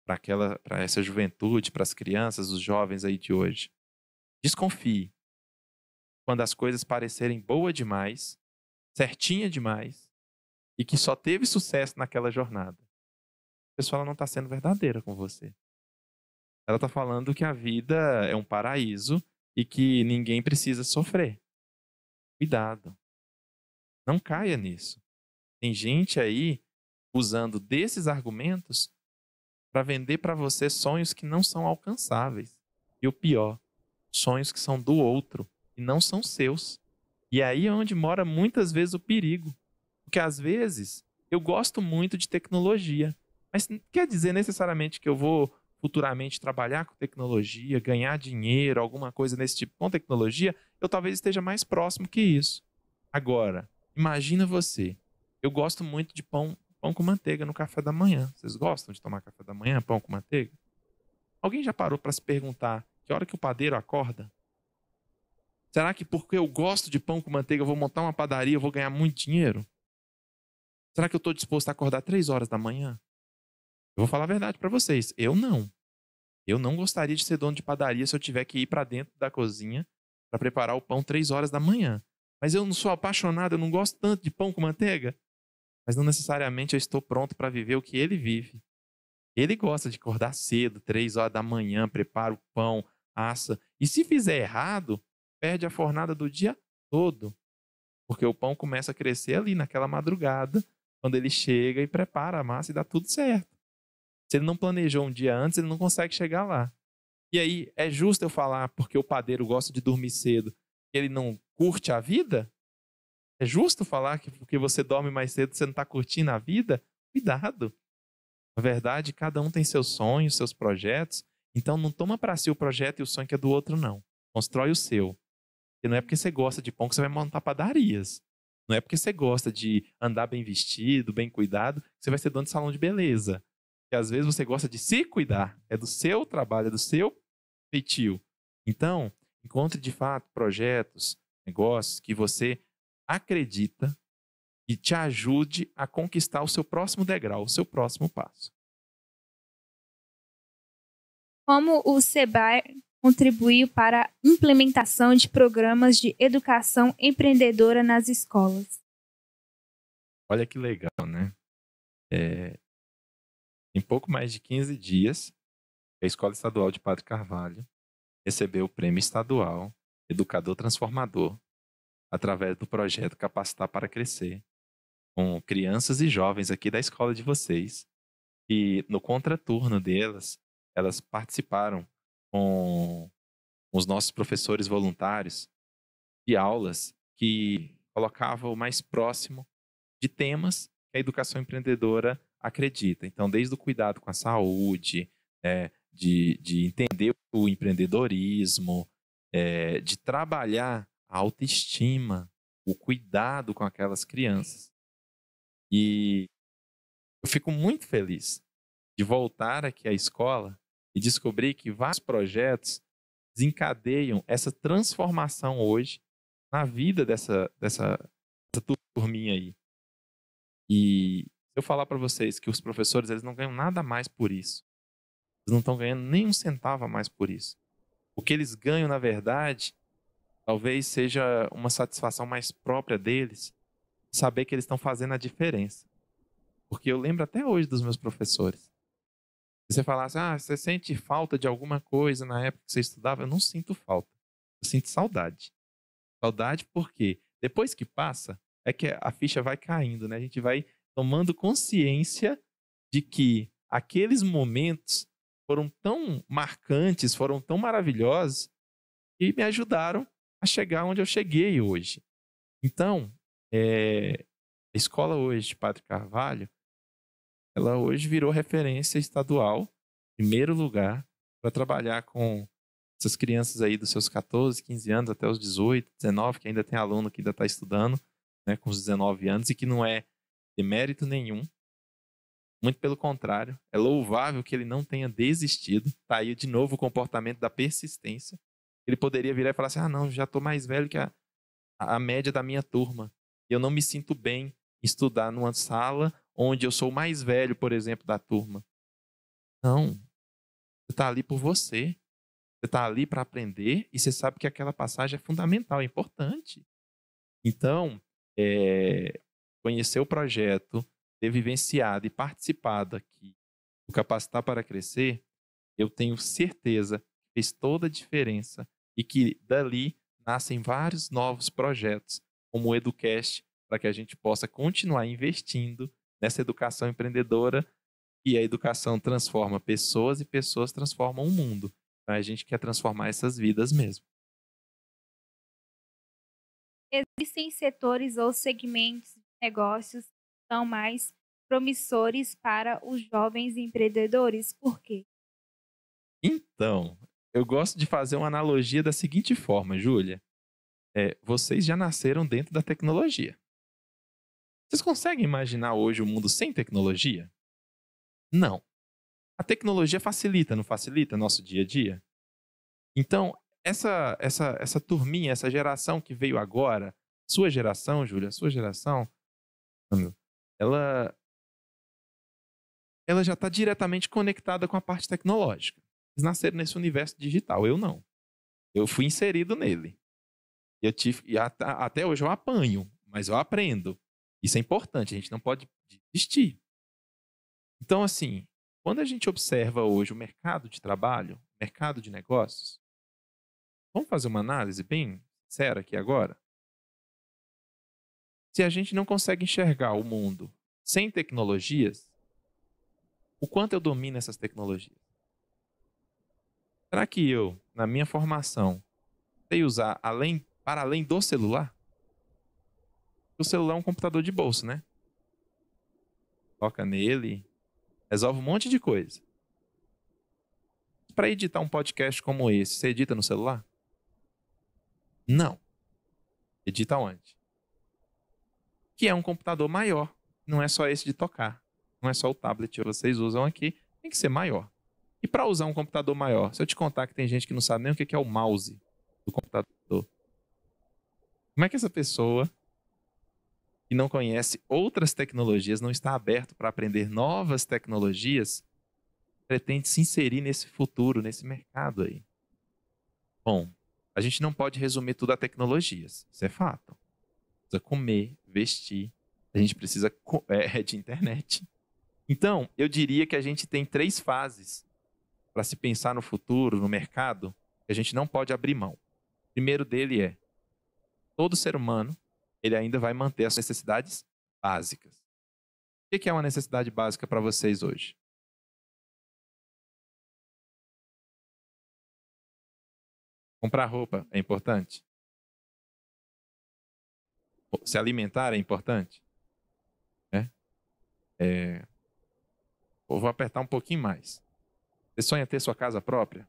para essa juventude, para as crianças, os jovens aí de hoje. Desconfie. Quando as coisas parecerem boas demais, certinha demais, e que só teve sucesso naquela jornada. A pessoa ela não está sendo verdadeira com você. Ela está falando que a vida é um paraíso e que ninguém precisa sofrer. Cuidado. Não caia nisso. Tem gente aí usando desses argumentos para vender para você sonhos que não são alcançáveis. E o pior, sonhos que são do outro e não são seus. E aí é onde mora muitas vezes o perigo. Porque às vezes eu gosto muito de tecnologia, mas não quer dizer necessariamente que eu vou futuramente trabalhar com tecnologia, ganhar dinheiro, alguma coisa nesse tipo com tecnologia, eu talvez esteja mais próximo que isso. Agora, imagina você, eu gosto muito de pão com manteiga no café da manhã. Vocês gostam de tomar café da manhã, pão com manteiga? Alguém já parou para se perguntar que hora que o padeiro acorda? Será que porque eu gosto de pão com manteiga eu vou montar uma padaria, eu vou ganhar muito dinheiro? Será que eu estou disposto a acordar 3 horas da manhã? Eu vou falar a verdade para vocês. Eu não. Eu não gostaria de ser dono de padaria se eu tiver que ir para dentro da cozinha para preparar o pão 3 horas da manhã. Mas eu não sou apaixonado, eu não gosto tanto de pão com manteiga. Mas não necessariamente eu estou pronto para viver o que ele vive. Ele gosta de acordar cedo, 3 horas da manhã, prepara o pão, assa. E se fizer errado, perde a fornada do dia todo. Porque o pão começa a crescer ali naquela madrugada, quando ele chega e prepara a massa e dá tudo certo. Se ele não planejou um dia antes, ele não consegue chegar lá. E aí, é justo eu falar, porque o padeiro gosta de dormir cedo, que ele não curte a vida? É justo falar que porque você dorme mais cedo, você não está curtindo a vida? Cuidado. Na verdade, cada um tem seus sonhos, seus projetos. Então, não toma para si o projeto e o sonho que é do outro, não. Constrói o seu. E não é porque você gosta de pão que você vai montar padarias. Não é porque você gosta de andar bem vestido, bem cuidado, que você vai ser dono de salão de beleza. Porque às vezes você gosta de se cuidar. É do seu trabalho, é do seu feitio. Então, encontre de fato projetos, negócios que você acredita e te ajude a conquistar o seu próximo degrau, o seu próximo passo. Como o Sebrae contribuiu para a implementação de programas de educação empreendedora nas escolas? Olha que legal, né? Em pouco mais de 15 dias, a Escola Estadual de Padre Carvalho recebeu o Prêmio Estadual Educador Transformador através do projeto Capacitar para Crescer, com crianças e jovens aqui da escola de vocês. E no contraturno delas, elas participaram com os nossos professores voluntários de aulas que colocavam o mais próximo de temas que a educação empreendedora acredita. Então, desde o cuidado com a saúde, de entender o empreendedorismo, de trabalhar a autoestima, o cuidado com aquelas crianças. E eu fico muito feliz de voltar aqui à escola e descobrir que vários projetos desencadeiam essa transformação hoje na vida dessa turminha aí. E se eu falar para vocês que os professores eles não ganham nada mais por isso, eles não estão ganhando nem um centavo a mais por isso. O que eles ganham, na verdade, talvez seja uma satisfação mais própria deles, saber que eles estão fazendo a diferença. Porque eu lembro até hoje dos meus professores. Se você falasse, você sente falta de alguma coisa na época que você estudava? Eu não sinto falta. Eu sinto saudade. Saudade porque depois que passa, é que a ficha vai caindo, né? A gente vai tomando consciência de que aqueles momentos foram tão marcantes, foram tão maravilhosos e me ajudaram a chegar onde eu cheguei hoje. Então, a escola hoje de Padre Carvalho, ela hoje virou referência estadual, primeiro lugar, para trabalhar com essas crianças aí dos seus 14, 15 anos até os 18, 19, que ainda tem aluno que ainda está estudando, né, com os 19 anos, e que não é de mérito nenhum. Muito pelo contrário, é louvável que ele não tenha desistido. Está aí de novo o comportamento da persistência. Ele poderia virar e falar assim, não, já estou mais velho que a média da minha turma. Eu não me sinto bem em estudar numa sala onde eu sou o mais velho, por exemplo, da turma. Não, você está ali por você. Você está ali para aprender e você sabe que aquela passagem é fundamental, é importante. Então, conhecer o projeto, ter vivenciado e participado aqui do Capacitar para Crescer, eu tenho certeza que fez toda a diferença e que dali nascem vários novos projetos, como o EduCast, para que a gente possa continuar investindo nessa educação empreendedora, e a educação transforma pessoas e pessoas transformam o mundo. Então, a gente quer transformar essas vidas mesmo. Existem setores ou segmentos de negócios que são mais promissores para os jovens empreendedores? Por quê? Então, eu gosto de fazer uma analogia da seguinte forma, Júlia. Vocês já nasceram dentro da tecnologia. Vocês conseguem imaginar hoje o mundo sem tecnologia? Não. A tecnologia facilita, não facilita nosso dia a dia? Então, essa turminha, essa geração que veio agora, sua geração, Júlia, sua geração, ela já está diretamente conectada com a parte tecnológica. Eles nasceram nesse universo digital, eu não. Eu fui inserido nele. E até hoje eu apanho, mas eu aprendo. Isso é importante, a gente não pode desistir. Então, assim, quando a gente observa hoje o mercado de trabalho, o mercado de negócios, vamos fazer uma análise bem sincera aqui agora? Se a gente não consegue enxergar o mundo sem tecnologias, o quanto eu domino essas tecnologias? Será que eu, na minha formação, sei usar para além do celular? O celular é um computador de bolso, né? Toca nele, resolve um monte de coisa. Para editar um podcast como esse, você edita no celular? Não. Edita onde? Que é um computador maior. Não é só esse de tocar. Não é só o tablet que vocês usam aqui. Tem que ser maior. E para usar um computador maior, se eu te contar que tem gente que não sabe nem o que é o mouse do computador, como é que essa pessoa que não conhece outras tecnologias, não está aberto para aprender novas tecnologias, pretende se inserir nesse futuro, nesse mercado aí? Bom, a gente não pode resumir tudo a tecnologias. Isso é fato. Precisa comer, vestir. A gente precisa de internet. Então, eu diria que a gente tem 3 fases para se pensar no futuro, no mercado, que a gente não pode abrir mão. O primeiro dele é: todo ser humano, ele ainda vai manter as necessidades básicas. O que é uma necessidade básica para vocês hoje? Comprar roupa é importante? Se alimentar é importante? Eu vou apertar um pouquinho mais. Você sonha ter sua casa própria?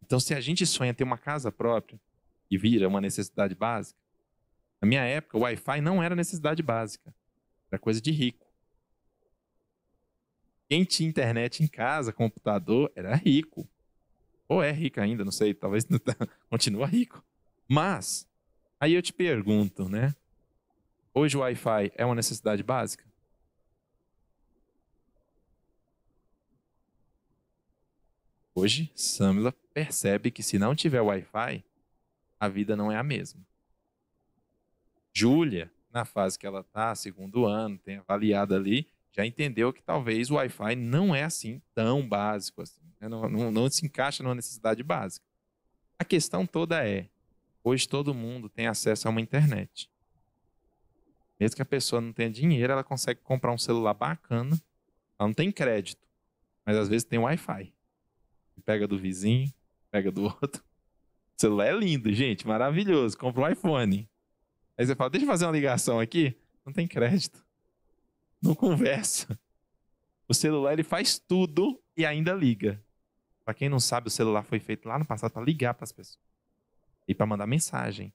Então, se a gente sonha ter uma casa própria e vira uma necessidade básica, na minha época, o Wi-Fi não era necessidade básica. Era coisa de rico. Quem tinha internet em casa, computador, era rico. Ou é rico ainda, não sei, talvez continua rico. Mas, aí eu te pergunto, né? Hoje o Wi-Fi é uma necessidade básica? Hoje, Samila percebe que se não tiver Wi-Fi, a vida não é a mesma. Júlia, na fase que ela está, segundo ano, tem avaliado ali, já entendeu que talvez o Wi-Fi não é assim tão básico assim, né? Não se encaixa numa necessidade básica. A questão toda é, hoje todo mundo tem acesso a uma internet. Mesmo que a pessoa não tenha dinheiro, ela consegue comprar um celular bacana. Ela não tem crédito, mas às vezes tem Wi-Fi. Pega do vizinho, pega do outro. O celular é lindo, gente, maravilhoso. Comprou um iPhone. Aí você fala, deixa eu fazer uma ligação aqui. Não tem crédito. Não conversa. O celular, ele faz tudo e ainda liga. Para quem não sabe, o celular foi feito lá no passado para ligar para as pessoas. E para mandar mensagem.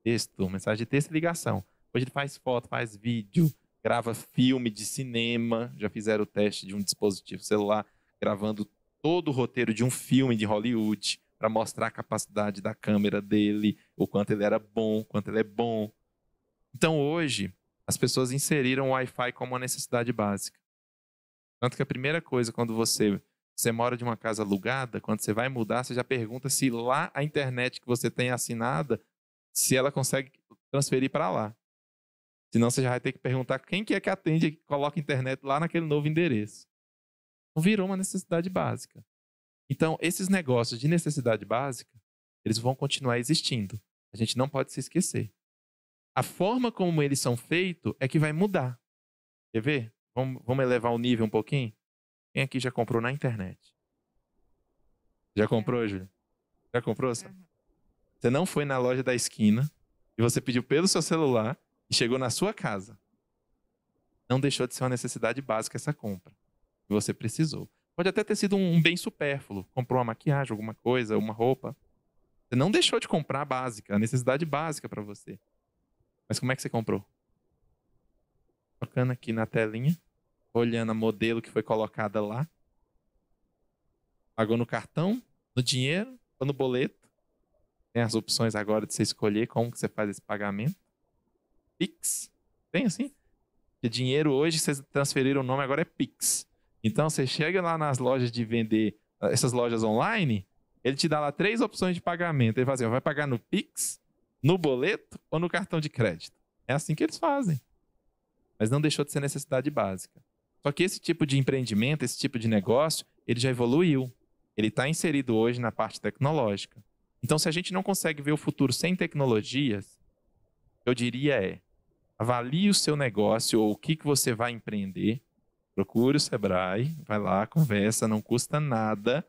Texto, mensagem de texto e ligação. Hoje ele faz foto, faz vídeo, grava filme de cinema. Já fizeram o teste de um dispositivo celular gravando todo o roteiro de um filme de Hollywood para mostrar a capacidade da câmera dele, o quanto ele era bom, o quanto ele é bom. Então hoje, as pessoas inseriram o Wi-Fi como uma necessidade básica. Tanto que a primeira coisa, quando você mora de uma casa alugada, quando você vai mudar, você já pergunta se lá a internet que você tem assinada, se ela consegue transferir para lá. Senão você já vai ter que perguntar quem que é que atende e coloca internet lá naquele novo endereço. Então virou uma necessidade básica. Então, esses negócios de necessidade básica, eles vão continuar existindo. A gente não pode se esquecer. A forma como eles são feitos é que vai mudar. Quer ver? Vamos elevar o nível um pouquinho? Quem aqui já comprou na internet? Já comprou, Júlia? Já comprou? Você não foi na loja da esquina e você pediu pelo seu celular e chegou na sua casa. Não deixou de ser uma necessidade básica essa compra. Que você precisou. Pode até ter sido um bem supérfluo. Comprou uma maquiagem, alguma coisa, uma roupa. Você não deixou de comprar a básica, a necessidade básica para você. Mas como é que você comprou? Tocando aqui na telinha, olhando a modelo que foi colocada lá. Pagou no cartão, no dinheiro ou no boleto. Tem as opções agora de você escolher como que você faz esse pagamento. Pix. Tem assim? Porque dinheiro hoje, vocês transferiram o nome, agora é Pix. Então, você chega lá nas lojas de vender, essas lojas online, ele te dá lá 3 opções de pagamento. Ele fala assim, vai pagar no Pix, no boleto ou no cartão de crédito. É assim que eles fazem. Mas não deixou de ser necessidade básica. Só que esse tipo de empreendimento, esse tipo de negócio, ele já evoluiu. Ele está inserido hoje na parte tecnológica. Então, se a gente não consegue ver o futuro sem tecnologias, eu diria avalie o seu negócio ou o que você vai empreender, procure o Sebrae, vai lá, conversa, não custa nada,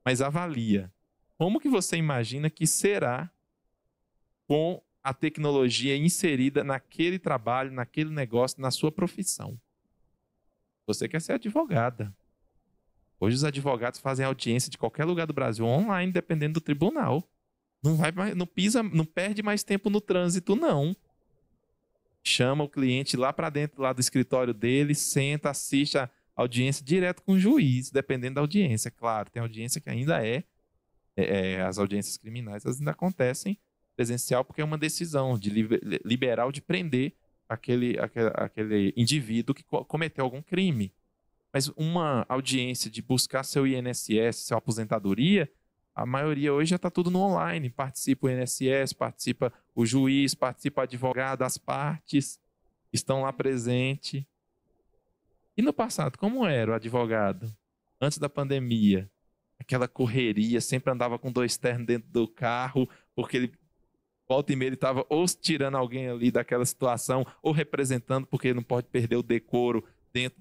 mas avalia. Como que você imagina que será com a tecnologia inserida naquele trabalho, naquele negócio, na sua profissão? Você quer ser advogada. Hoje os advogados fazem audiência de qualquer lugar do Brasil online, dependendo do tribunal. Não perde mais tempo no trânsito, não. Chama o cliente lá para dentro lá do escritório dele, senta, assiste a audiência direto com o juiz, dependendo da audiência. Claro, tem audiência que ainda as audiências criminais, elas ainda acontecem presencial porque é uma decisão liberal de prender aquele indivíduo que cometeu algum crime. Mas uma audiência de buscar seu INSS, sua aposentadoria, a maioria hoje já está tudo no online. Participa o INSS, participa o juiz, participa o advogado, as partes estão lá presentes. E no passado, como era o advogado? Antes da pandemia, aquela correria, sempre andava com 2 ternos dentro do carro, porque ele, volta e meia, ele estava ou tirando alguém ali daquela situação, ou representando, porque não pode perder o decoro dentro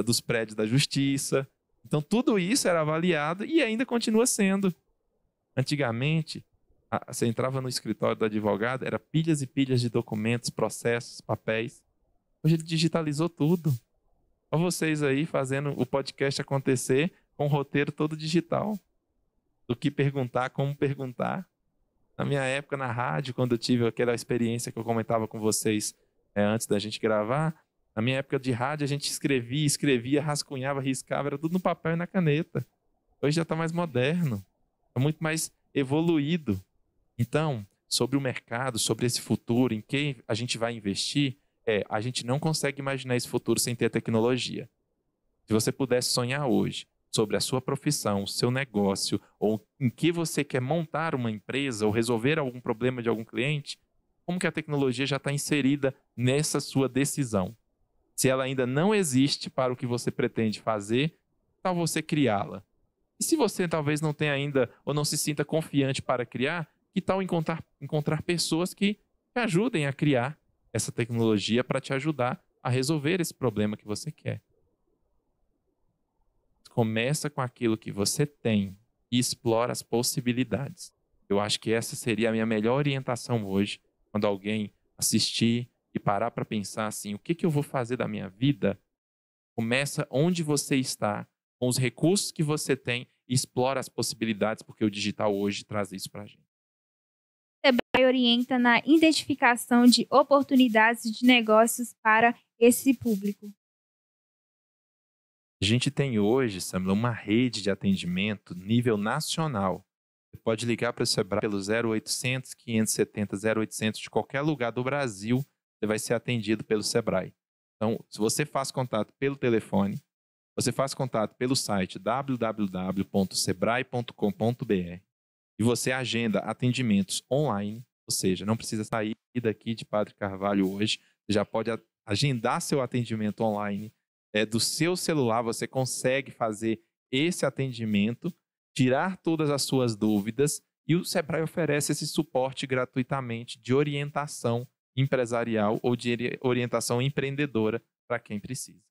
dos prédios da justiça. Então, tudo isso era avaliado e ainda continua sendo. Antigamente, você entrava no escritório do advogado, era pilhas e pilhas de documentos, processos, papéis. Hoje ele digitalizou tudo. Olha vocês aí fazendo o podcast acontecer com o roteiro todo digital. Do que perguntar, como perguntar. Na minha época, na rádio, quando eu tive aquela experiência que eu comentava com vocês antes da gente gravar, na minha época de rádio, a gente escrevia, rascunhava, riscava, era tudo no papel e na caneta. Hoje já está mais moderno, está muito mais evoluído. Então, sobre o mercado, sobre esse futuro, em quem a gente vai investir, a gente não consegue imaginar esse futuro sem ter tecnologia. Se você pudesse sonhar hoje sobre a sua profissão, o seu negócio, ou em que você quer montar uma empresa, ou resolver algum problema de algum cliente, como que a tecnologia já está inserida nessa sua decisão? Se ela ainda não existe para o que você pretende fazer, tal você criá-la. E se você talvez não tenha ainda, ou não se sinta confiante para criar, que tal encontrar pessoas que te ajudem a criar essa tecnologia para te ajudar a resolver esse problema que você quer? Começa com aquilo que você tem e explora as possibilidades. Eu acho que essa seria a minha melhor orientação hoje, quando alguém assistir e parar para pensar assim, o que que eu vou fazer da minha vida? Começa onde você está, com os recursos que você tem e explora as possibilidades, porque o digital hoje traz isso para a gente. Sebrae orienta na identificação de oportunidades de negócios para esse público. A gente tem hoje, Samila, uma rede de atendimento nível nacional. Você pode ligar para o Sebrae pelo 0800 570 0800 de qualquer lugar do Brasil, você vai ser atendido pelo Sebrae. Então, se você faz contato pelo telefone, você faz contato pelo site www.sebrae.com.br e você agenda atendimentos online, ou seja, não precisa sair daqui de Padre Carvalho hoje, você já pode agendar seu atendimento online. Do seu celular você consegue fazer esse atendimento, tirar todas as suas dúvidas e o Sebrae oferece esse suporte gratuitamente de orientação empresarial ou de orientação empreendedora para quem precisa.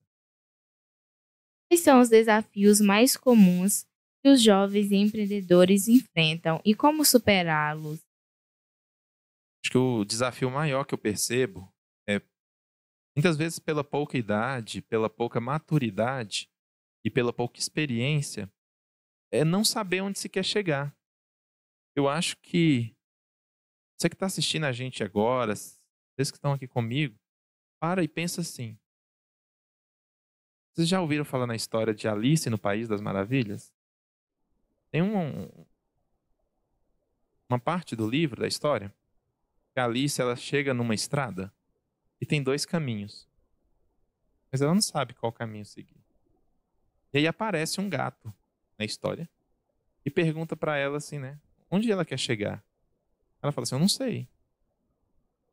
Quais são os desafios mais comuns que os jovens empreendedores enfrentam e como superá-los? Acho que o desafio maior que eu percebo é, muitas vezes pela pouca idade, pela pouca maturidade e pela pouca experiência, é não saber onde se quer chegar. Eu acho que você que está assistindo a gente agora, vocês que estão aqui comigo, para e pensa assim. Vocês já ouviram falar na história de Alice no País das Maravilhas? Tem uma parte do livro, da história, que a Alice ela chega numa estrada e tem dois caminhos. Mas ela não sabe qual caminho seguir. E aí aparece um gato na história e pergunta para ela assim, né? Onde ela quer chegar? Ela fala assim, eu não sei.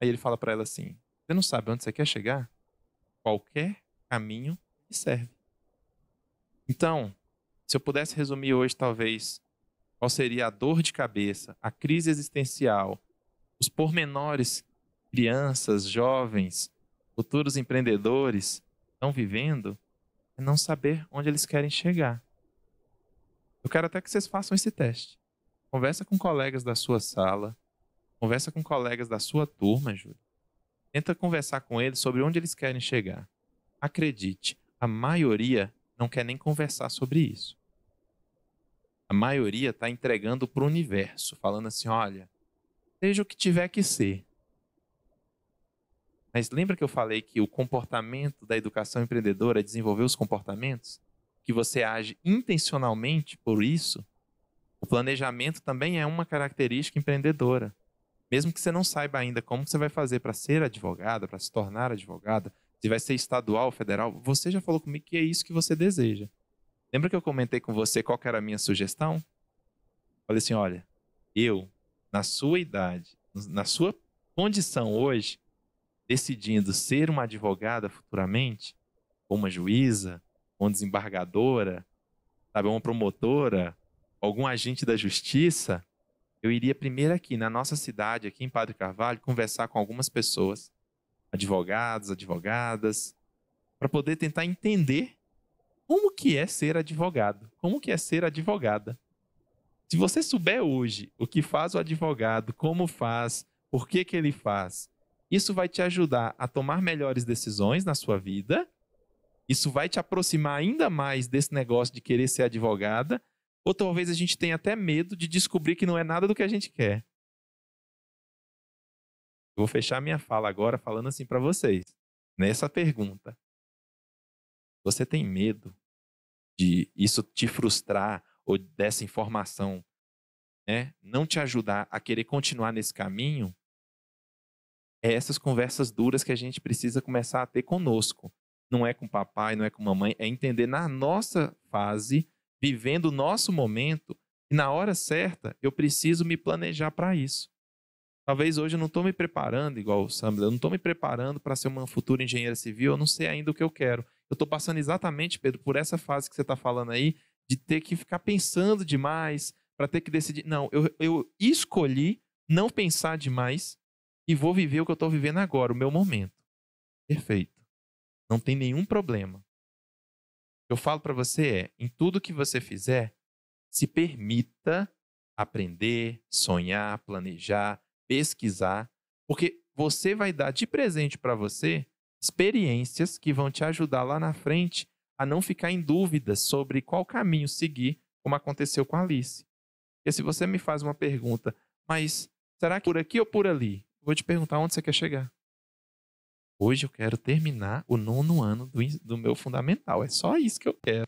Aí ele fala para ela assim, você não sabe onde você quer chegar? Qualquer caminho lhe serve. Então, se eu pudesse resumir hoje, talvez, qual seria a dor de cabeça, a crise existencial, os pormenores, crianças, jovens, futuros empreendedores estão vivendo, é não saber onde eles querem chegar. Eu quero até que vocês façam esse teste. Conversa com colegas da sua sala, conversa com colegas da sua turma, Júlio. Tenta conversar com eles sobre onde eles querem chegar. Acredite, a maioria não quer nem conversar sobre isso. A maioria está entregando para o universo, falando assim, olha, seja o que tiver que ser. Mas lembra que eu falei que o comportamento da educação empreendedora é desenvolver os comportamentos? Que você age intencionalmente por isso? O planejamento também é uma característica empreendedora. Mesmo que você não saiba ainda como você vai fazer para ser advogada, para se tornar advogada, se vai ser estadual ou federal, você já falou comigo que é isso que você deseja. Lembra que eu comentei com você qual que era a minha sugestão? Falei assim, olha, eu, na sua idade, na sua condição hoje, decidindo ser uma advogada futuramente, ou uma juíza, ou uma desembargadora, sabe, uma promotora, algum agente da justiça, eu iria primeiro aqui na nossa cidade, aqui em Padre Carvalho, conversar com algumas pessoas, advogados, advogadas, para poder tentar entender como que é ser advogado, como que é ser advogada. Se você souber hoje o que faz o advogado, como faz, por que que ele faz, isso vai te ajudar a tomar melhores decisões na sua vida, isso vai te aproximar ainda mais desse negócio de querer ser advogada, ou talvez a gente tenha até medo de descobrir que não é nada do que a gente quer. Eu vou fechar minha fala agora falando assim para vocês, nessa pergunta. Você tem medo de isso te frustrar ou dessa informação, né, não te ajudar a querer continuar nesse caminho? É essas conversas duras que a gente precisa começar a ter conosco. Não é com papai, não é com mamãe, é entender na nossa fase, vivendo o nosso momento, e na hora certa eu preciso me planejar para isso. Talvez hoje eu não estou me preparando, igual o Samila, eu não estou me preparando para ser uma futura engenheira civil, eu não sei ainda o que eu quero. Eu estou passando exatamente, Pedro, por essa fase que você está falando aí, de ter que ficar pensando demais, para ter que decidir. Não, eu escolhi não pensar demais e vou viver o que eu estou vivendo agora, o meu momento. Perfeito. Não tem nenhum problema. O que eu falo para você é, em tudo que você fizer, se permita aprender, sonhar, planejar, pesquisar, porque você vai dar de presente para você experiências que vão te ajudar lá na frente a não ficar em dúvidas sobre qual caminho seguir, como aconteceu com a Alice. Porque se você me faz uma pergunta, mas será que por aqui ou por ali? Vou te perguntar onde você quer chegar. Hoje eu quero terminar o 9º ano do meu fundamental. É só isso que eu quero.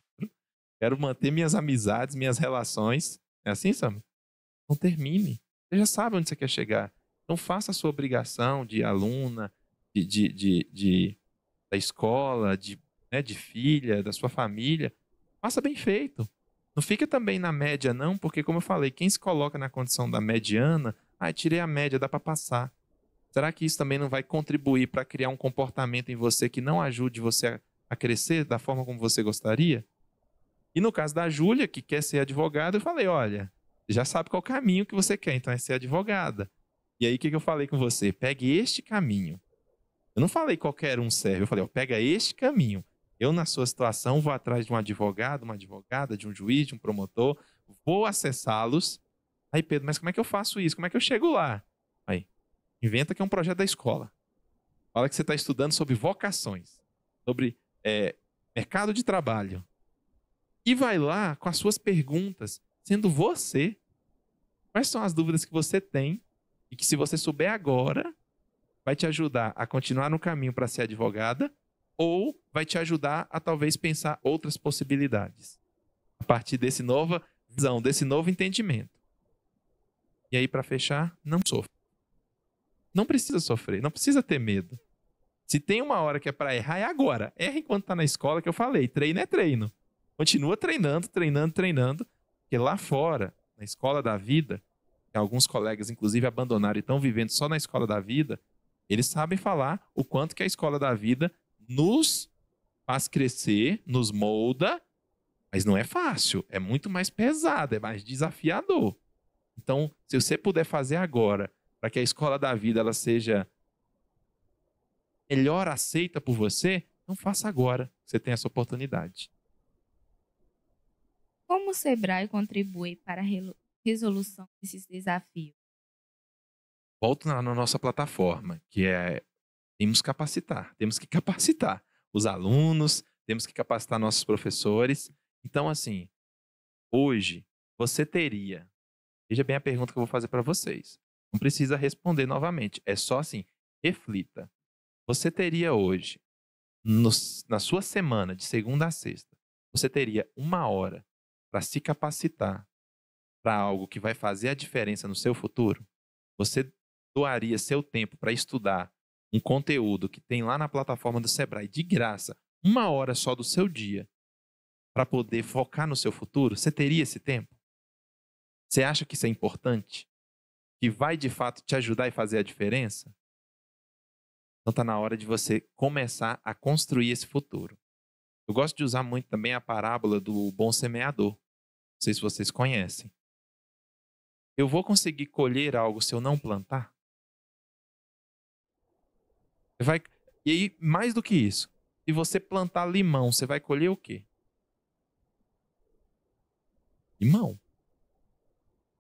Quero manter minhas amizades, minhas relações. É assim, Sam? Então termine. Você já sabe onde você quer chegar. Então faça a sua obrigação de aluna, da escola, de filha, da sua família. Faça bem feito. Não fica também na média não, porque como eu falei, quem se coloca na condição da mediana, tirei a média, dá para passar. Será que isso também não vai contribuir para criar um comportamento em você que não ajude você a crescer da forma como você gostaria? E no caso da Júlia, que quer ser advogada, eu falei, olha, já sabe qual caminho que você quer, então é ser advogada. E aí o que eu falei com você? Pegue este caminho. Eu não falei qualquer um serve, eu falei, pega este caminho. Eu, na sua situação, vou atrás de um advogado, uma advogada, de um juiz, de um promotor, vou acessá-los. Aí, Pedro, mas como é que eu faço isso? Como é que eu chego lá? Aí, inventa que é um projeto da escola. Fala que você está estudando sobre vocações, sobre mercado de trabalho. E vai lá com as suas perguntas, sendo você. Quais são as dúvidas que você tem e que, se você souber agora, vai te ajudar a continuar no caminho para ser advogada ou vai te ajudar a talvez pensar outras possibilidades a partir desse nova visão, desse novo entendimento. E aí, para fechar, não sofra. Não precisa sofrer, não precisa ter medo. Se tem uma hora que é para errar, é agora. Erra enquanto está na escola, que eu falei. Treino é treino. Continua treinando, treinando, treinando. Porque lá fora, na escola da vida, que alguns colegas, inclusive, abandonaram e estão vivendo só na escola da vida, eles sabem falar o quanto que a escola da vida nos faz crescer, nos molda, mas não é fácil. É muito mais pesado, é mais desafiador. Então, se você puder fazer agora, para que a escola da vida ela seja melhor aceita por você, então faça agora. Você tem essa oportunidade. Como o Sebrae contribui para a resolução desses desafios? Volto na nossa plataforma, que é temos que capacitar os alunos, temos que capacitar nossos professores. Então, assim, hoje você teria, veja bem a pergunta que eu vou fazer para vocês. Não precisa responder novamente, é só assim, reflita. Você teria hoje, na sua semana, de segunda a sexta, você teria 1 hora para se capacitar para algo que vai fazer a diferença no seu futuro? Você doaria seu tempo para estudar um conteúdo que tem lá na plataforma do Sebrae de graça, 1 hora só do seu dia, para poder focar no seu futuro? Você teria esse tempo? Você acha que isso é importante? Que vai de fato te ajudar e fazer a diferença? Então está na hora de você começar a construir esse futuro. Eu gosto de usar muito também a parábola do bom semeador. Não sei se vocês conhecem. Eu vou conseguir colher algo se eu não plantar? E aí, mais do que isso, se você plantar limão, você vai colher o quê? Limão.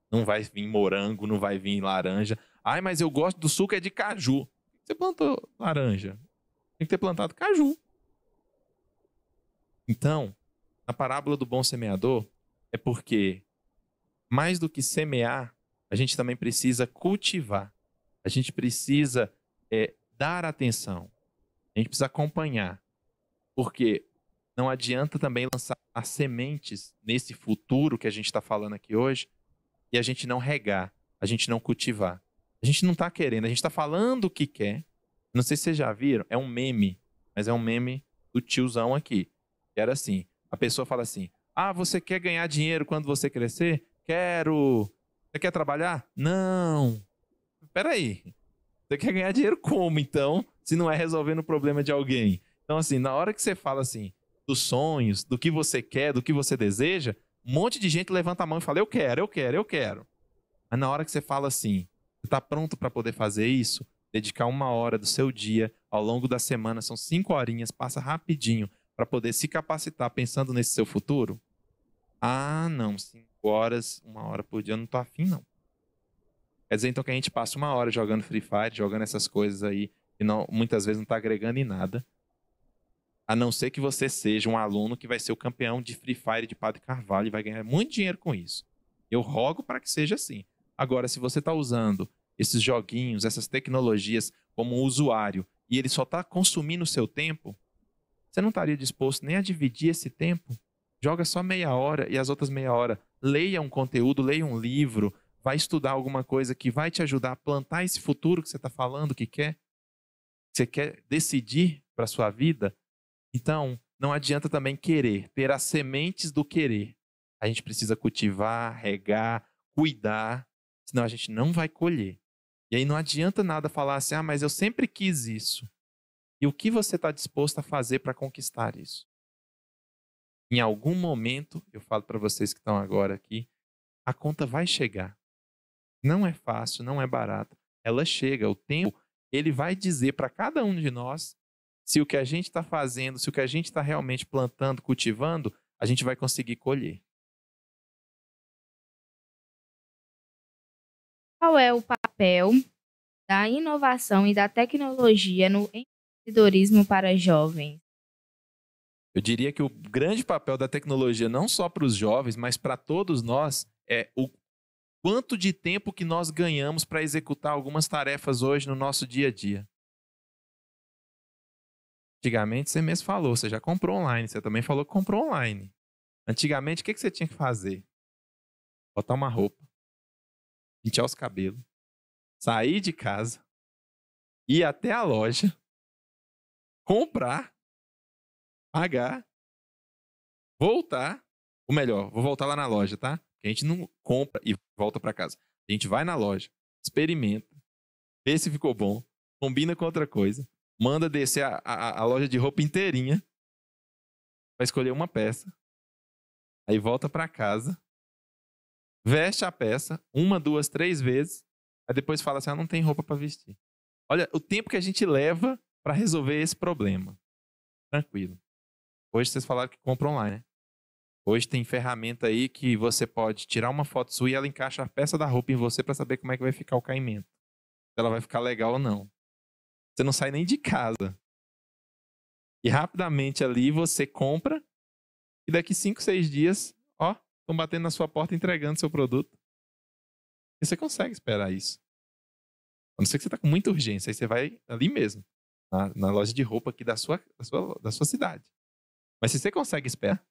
Não vai vir morango, não vai vir laranja. Ai, mas eu gosto do suco de caju. Por que você plantou laranja? Tem que ter plantado caju. Então, a parábola do bom semeador é porque, mais do que semear, a gente também precisa cultivar. A gente precisa dar atenção. A gente precisa acompanhar. Porque não adianta também lançar as sementes nesse futuro que a gente está falando aqui hoje e a gente não regar, a gente não cultivar. A gente não está querendo, a gente está falando o que quer. Não sei se vocês já viram, é um meme, mas é um meme do tiozão aqui. Que era assim, a pessoa fala assim, você quer ganhar dinheiro quando você crescer? Quero. Você quer trabalhar? Não. Peraí. Você quer ganhar dinheiro como, então, se não é resolvendo o problema de alguém? Então, assim, na hora que você fala assim, dos sonhos, do que você quer, do que você deseja, um monte de gente levanta a mão e fala, eu quero, eu quero, eu quero. Mas na hora que você fala assim, você está pronto para poder fazer isso? Dedicar 1 hora do seu dia, ao longo da semana, são 5 horinhas, passa rapidinho, para poder se capacitar pensando nesse seu futuro? Não, sim. horas, 1 hora por dia, eu não tô afim, não. Quer dizer, então, que a gente passa 1 hora jogando Free Fire, jogando essas coisas aí, que muitas vezes não tá agregando em nada. A não ser que você seja um aluno que vai ser o campeão de Free Fire de Padre Carvalho e vai ganhar muito dinheiro com isso. Eu rogo para que seja assim. Agora, se você está usando esses joguinhos, essas tecnologias como usuário, e ele só está consumindo o seu tempo, você não estaria disposto nem a dividir esse tempo? Joga só meia hora e as outras meia hora leia um conteúdo, leia um livro, vai estudar alguma coisa que vai te ajudar a plantar esse futuro que você está falando que você quer decidir para a sua vida. Então, não adianta também querer, ter as sementes do querer. A gente precisa cultivar, regar, cuidar, senão a gente não vai colher. E aí não adianta nada falar assim, mas eu sempre quis isso. E o que você está disposto a fazer para conquistar isso? Em algum momento, eu falo para vocês que estão agora aqui, a conta vai chegar. Não é fácil, não é barato. Ela chega, o tempo, ele vai dizer para cada um de nós se o que a gente está fazendo, se o que a gente está realmente plantando, cultivando, a gente vai conseguir colher. Qual é o papel da inovação e da tecnologia no empreendedorismo para jovens? Eu diria que o grande papel da tecnologia, não só para os jovens, mas para todos nós, é o quanto de tempo que nós ganhamos para executar algumas tarefas hoje no nosso dia a dia. Antigamente, você mesmo falou, você já comprou online, você também falou que comprou online. Antigamente, o que você tinha que fazer? Botar uma roupa, pentear os cabelos, sair de casa, ir até a loja, comprar, pagar, voltar. Ou melhor, vou voltar lá na loja, tá? A gente não compra e volta para casa. A gente vai na loja, experimenta, vê se ficou bom, combina com outra coisa, manda descer a loja de roupa inteirinha para escolher uma peça, aí volta para casa, veste a peça 1, 2, 3 vezes, aí depois fala assim, não tem roupa para vestir. Olha o tempo que a gente leva para resolver esse problema. Tranquilo. Hoje vocês falaram que compram online, né? Hoje tem ferramenta aí que você pode tirar uma foto sua e ela encaixa a peça da roupa em você para saber como é que vai ficar o caimento. Se ela vai ficar legal ou não. Você não sai nem de casa. E rapidamente ali você compra e daqui 5, 6 dias, estão batendo na sua porta entregando seu produto. E você consegue esperar isso. A não ser que você está com muita urgência, aí você vai ali mesmo, na loja de roupa aqui da sua cidade. Mas se você consegue esperar,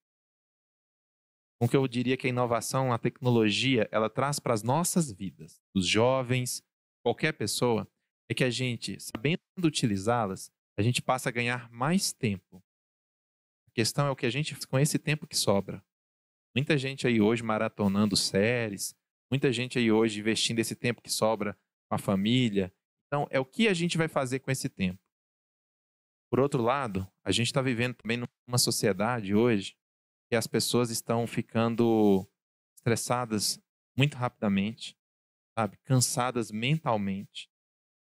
o que eu diria que a inovação, a tecnologia, ela traz para as nossas vidas, os jovens, qualquer pessoa, é que a gente, sabendo utilizá-las, a gente passa a ganhar mais tempo. A questão é o que a gente faz com esse tempo que sobra. Muita gente aí hoje maratonando séries, muita gente aí hoje investindo esse tempo que sobra com a família. Então, é o que a gente vai fazer com esse tempo. Por outro lado, a gente está vivendo também numa sociedade hoje que as pessoas estão ficando estressadas muito rapidamente, sabe? Cansadas mentalmente.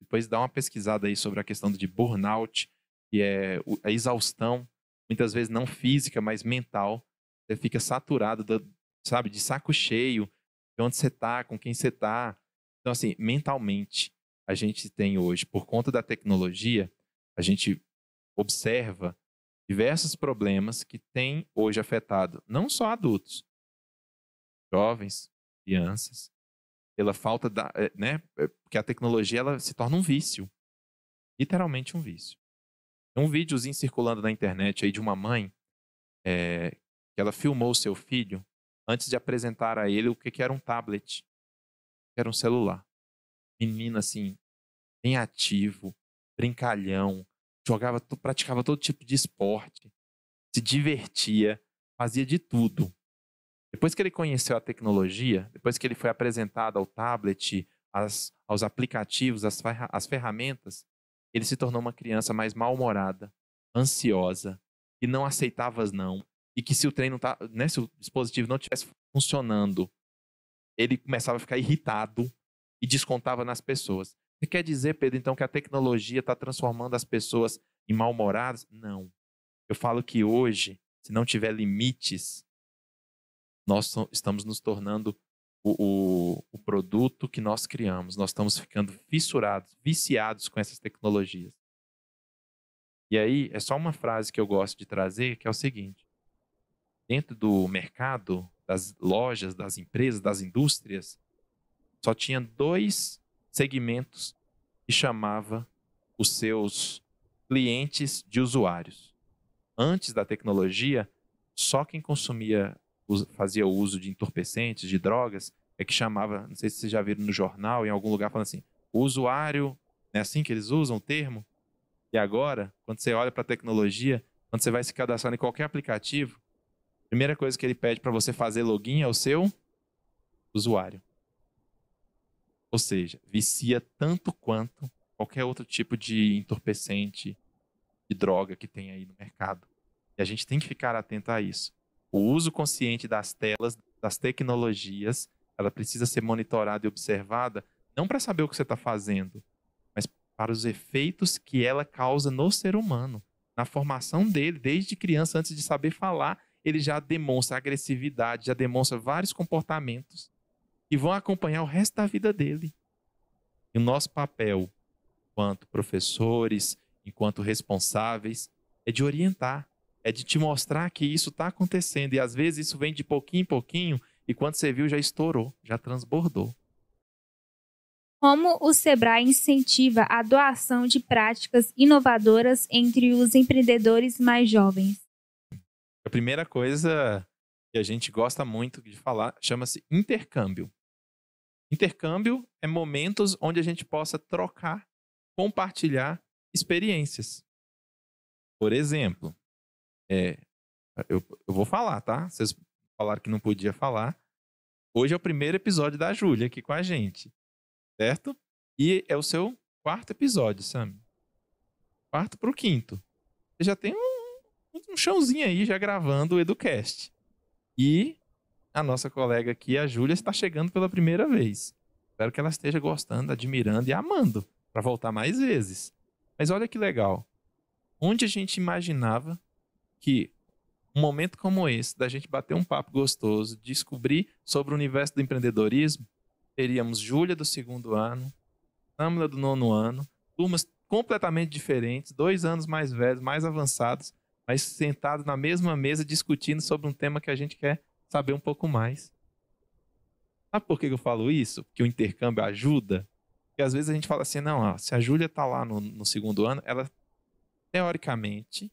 Depois dá uma pesquisada aí sobre a questão de burnout, que é a exaustão, muitas vezes não física, mas mental. Você fica saturado, sabe, de saco cheio, de onde você está, com quem você está. Então, assim, mentalmente, a gente tem hoje, por conta da tecnologia, a gente observa diversos problemas que têm hoje afetado não só adultos, jovens, crianças, pela falta da, né, porque a tecnologia ela se torna um vício, literalmente um vício. Tem um videozinho circulando na internet aí de uma mãe que ela filmou o seu filho antes de apresentar a ele o que era um tablet, que era um celular. Menino assim, bem ativo, brincalhão, praticava todo tipo de esporte, se divertia, fazia de tudo. Depois que ele conheceu a tecnologia, depois que ele foi apresentado ao tablet, aos aplicativos, às ferramentas, ele se tornou uma criança mais mal-humorada, ansiosa, que não aceitava não, e que se o se o dispositivo não estivesse funcionando, ele começava a ficar irritado e descontava nas pessoas. Você quer dizer, Pedro, então, que a tecnologia está transformando as pessoas em mal-humoradas? Não. Eu falo que hoje, se não tiver limites, nós estamos nos tornando o produto que nós criamos. Nós estamos ficando fissurados, viciados com essas tecnologias. E aí, é só uma frase que eu gosto de trazer, que é o seguinte. Dentro do mercado, das lojas, das empresas, das indústrias, só tinha 2 segmentos que chamava os seus clientes de usuários. Antes da tecnologia, só quem fazia uso de entorpecentes, de drogas, é que chamava, não sei se vocês já viram no jornal, em algum lugar, falando assim, o usuário, é assim que eles usam o termo? E agora, quando você olha para a tecnologia, quando você vai se cadastrar em qualquer aplicativo, a primeira coisa que ele pede para você fazer login é o seu usuário. Ou seja, vicia tanto quanto qualquer outro tipo de entorpecente, de droga que tem aí no mercado. E a gente tem que ficar atento a isso. O uso consciente das telas, das tecnologias, ela precisa ser monitorada e observada, não para saber o que você está fazendo, mas para os efeitos que ela causa no ser humano, na formação dele, desde criança, antes de saber falar, ele já demonstra agressividade, já demonstra vários comportamentos que vão acompanhar o resto da vida dele. E o nosso papel, enquanto professores, enquanto responsáveis, é de orientar, é de te mostrar que isso está acontecendo. E às vezes isso vem de pouquinho em pouquinho, e quando você viu, já estourou, já transbordou. Como o Sebrae incentiva a doação de práticas inovadoras entre os empreendedores mais jovens? A primeira coisa que a gente gosta muito de falar chama-se intercâmbio. Intercâmbio é momentos onde a gente possa trocar, compartilhar experiências. Por exemplo, eu vou falar, tá? Vocês falaram que não podia falar. Hoje é o primeiro episódio da Júlia aqui com a gente, certo? E é o seu 4º episódio, Sam. 4º pro 5º. Você já tem um chãozinho aí já gravando o EduCast. E a nossa colega aqui, a Júlia, está chegando pela primeira vez. Espero que ela esteja gostando, admirando e amando para voltar mais vezes. Mas olha que legal. Onde a gente imaginava que um momento como esse, da gente bater um papo gostoso, descobrir sobre o universo do empreendedorismo, teríamos Júlia do 2º ano, Samila do 9º ano, turmas completamente diferentes, 2 anos mais velhos, mais avançados, mas sentados na mesma mesa discutindo sobre um tema que a gente quer saber um pouco mais. Sabe por que eu falo isso? Que o intercâmbio ajuda? Porque às vezes a gente fala assim, não, ó, se a Júlia está lá no 2º ano, ela, teoricamente,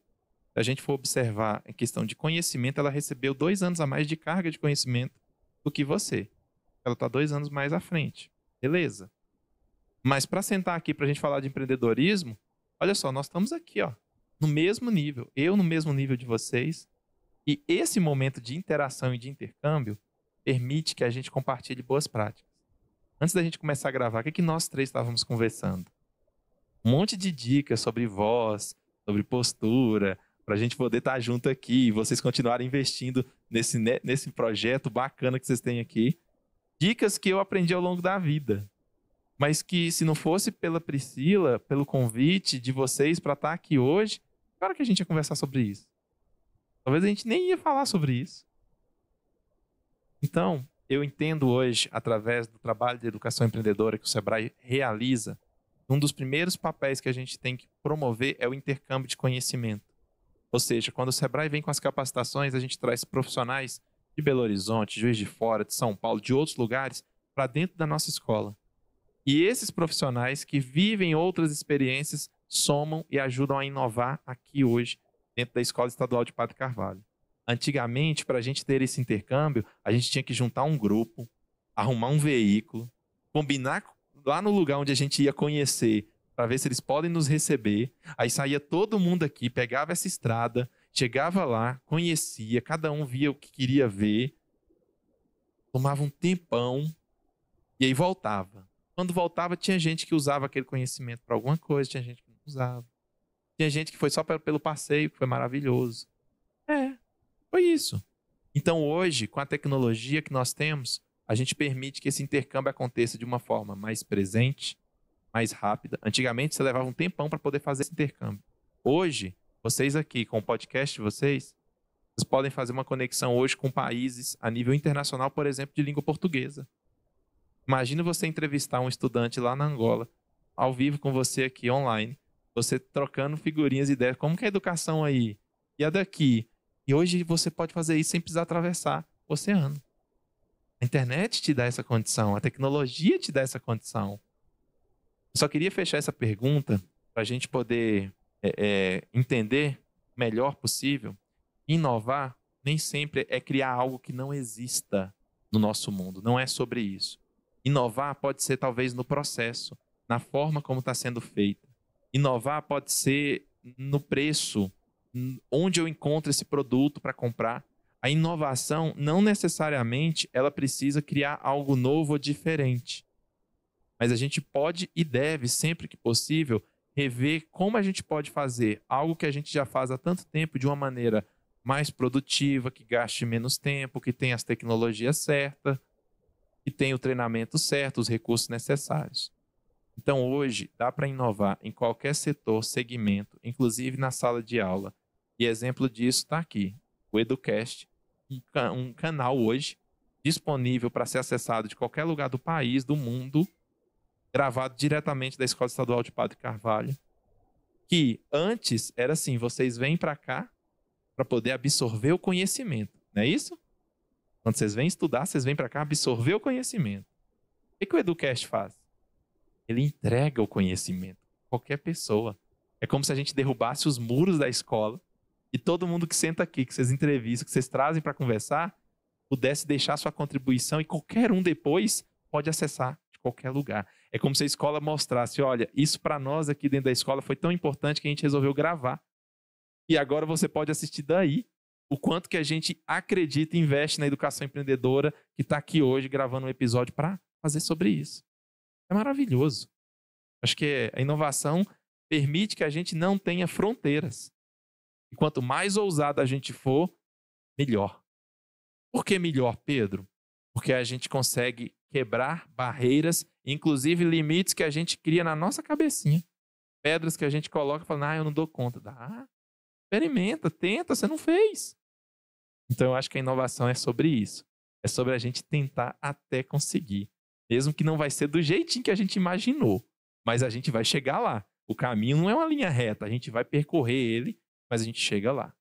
se a gente for observar em questão de conhecimento, ela recebeu 2 anos a mais de carga de conhecimento do que você. Ela está 2 anos mais à frente. Beleza. Mas para sentar aqui para a gente falar de empreendedorismo, olha só, nós estamos aqui, ó, no mesmo nível. Eu no mesmo nível de vocês. E esse momento de interação e de intercâmbio permite que a gente compartilhe boas práticas. Antes da gente começar a gravar, o que nós 3 estávamos conversando? Um monte de dicas sobre voz, sobre postura, para a gente poder estar junto aqui e vocês continuarem investindo nesse projeto bacana que vocês têm aqui. Dicas que eu aprendi ao longo da vida. Mas que se não fosse pela Priscila, pelo convite de vocês para estar aqui hoje, claro que a gente ia conversar sobre isso. Talvez a gente nem ia falar sobre isso. Então, eu entendo hoje, através do trabalho de educação empreendedora que o Sebrae realiza, um dos primeiros papéis que a gente tem que promover é o intercâmbio de conhecimento. Ou seja, quando o Sebrae vem com as capacitações, a gente traz profissionais de Belo Horizonte, Juiz de Fora, de São Paulo, de outros lugares, para dentro da nossa escola. E esses profissionais que vivem outras experiências somam e ajudam a inovar aqui hoje, dentro da Escola Estadual de Padre Carvalho. Antigamente, para a gente ter esse intercâmbio, a gente tinha que juntar um grupo, arrumar um veículo, combinar lá no lugar onde a gente ia conhecer, para ver se eles podem nos receber. Aí saía todo mundo aqui, pegava essa estrada, chegava lá, conhecia, cada um via o que queria ver, tomava um tempão e aí voltava. Quando voltava, tinha gente que usava aquele conhecimento para alguma coisa, tinha gente que não usava. Tinha gente que foi só pelo passeio, que foi maravilhoso. Foi isso. Então hoje, com a tecnologia que nós temos, a gente permite que esse intercâmbio aconteça de uma forma mais presente, mais rápida. Antigamente, você levava um tempão para poder fazer esse intercâmbio. Hoje, vocês aqui, com o podcast de vocês, Vocês podem fazer uma conexão hoje com países a nível internacional, por exemplo, de língua portuguesa. Imagina você entrevistar um estudante lá na Angola, ao vivo com você aqui online, você trocando figurinhas e ideias. Como que é a educação aí? E a daqui? E hoje você pode fazer isso sem precisar atravessar o oceano. A internet te dá essa condição, a tecnologia te dá essa condição. Eu só queria fechar essa pergunta para a gente poder entender o melhor possível. Inovar nem sempre é criar algo que não exista no nosso mundo. Não é sobre isso. Inovar pode ser talvez no processo, na forma como está sendo feita. Inovar pode ser no preço, onde eu encontro esse produto para comprar. A inovação não necessariamente ela precisa criar algo novo ou diferente. Mas a gente pode e deve, sempre que possível, rever como a gente pode fazer algo que a gente já faz há tanto tempo de uma maneira mais produtiva, que gaste menos tempo, que tenha as tecnologias certas, que tenha o treinamento certo, os recursos necessários. Então, hoje, dá para inovar em qualquer setor, segmento, inclusive na sala de aula. E exemplo disso está aqui, o Educast, um canal hoje disponível para ser acessado de qualquer lugar do país, do mundo, gravado diretamente da Escola Estadual de Padre Carvalho, que antes era assim, vocês vêm para cá para poder absorver o conhecimento, não é isso? Quando vocês vêm estudar, vocês vêm para cá absorver o conhecimento. O que o Educast faz? Ele entrega o conhecimento a qualquer pessoa. É como se a gente derrubasse os muros da escola e todo mundo que senta aqui, que vocês entrevistam, que vocês trazem para conversar, pudesse deixar sua contribuição e qualquer um depois pode acessar de qualquer lugar. É como se a escola mostrasse, olha, isso para nós aqui dentro da escola foi tão importante que a gente resolveu gravar. E agora você pode assistir daí o quanto que a gente acredita e investe na educação empreendedora que está aqui hoje gravando um episódio para fazer sobre isso. É maravilhoso. Acho que a inovação permite que a gente não tenha fronteiras. E quanto mais ousado a gente for, melhor. Por que melhor, Pedro? Porque a gente consegue quebrar barreiras, inclusive limites que a gente cria na nossa cabecinha. Pedras que a gente coloca e fala, eu não dou conta. Dá. Experimenta, tenta, você não fez. Então eu acho que a inovação é sobre isso. É sobre a gente tentar até conseguir. Mesmo que não vai ser do jeitinho que a gente imaginou. Mas a gente vai chegar lá. O caminho não é uma linha reta. A gente vai percorrer ele, mas a gente chega lá.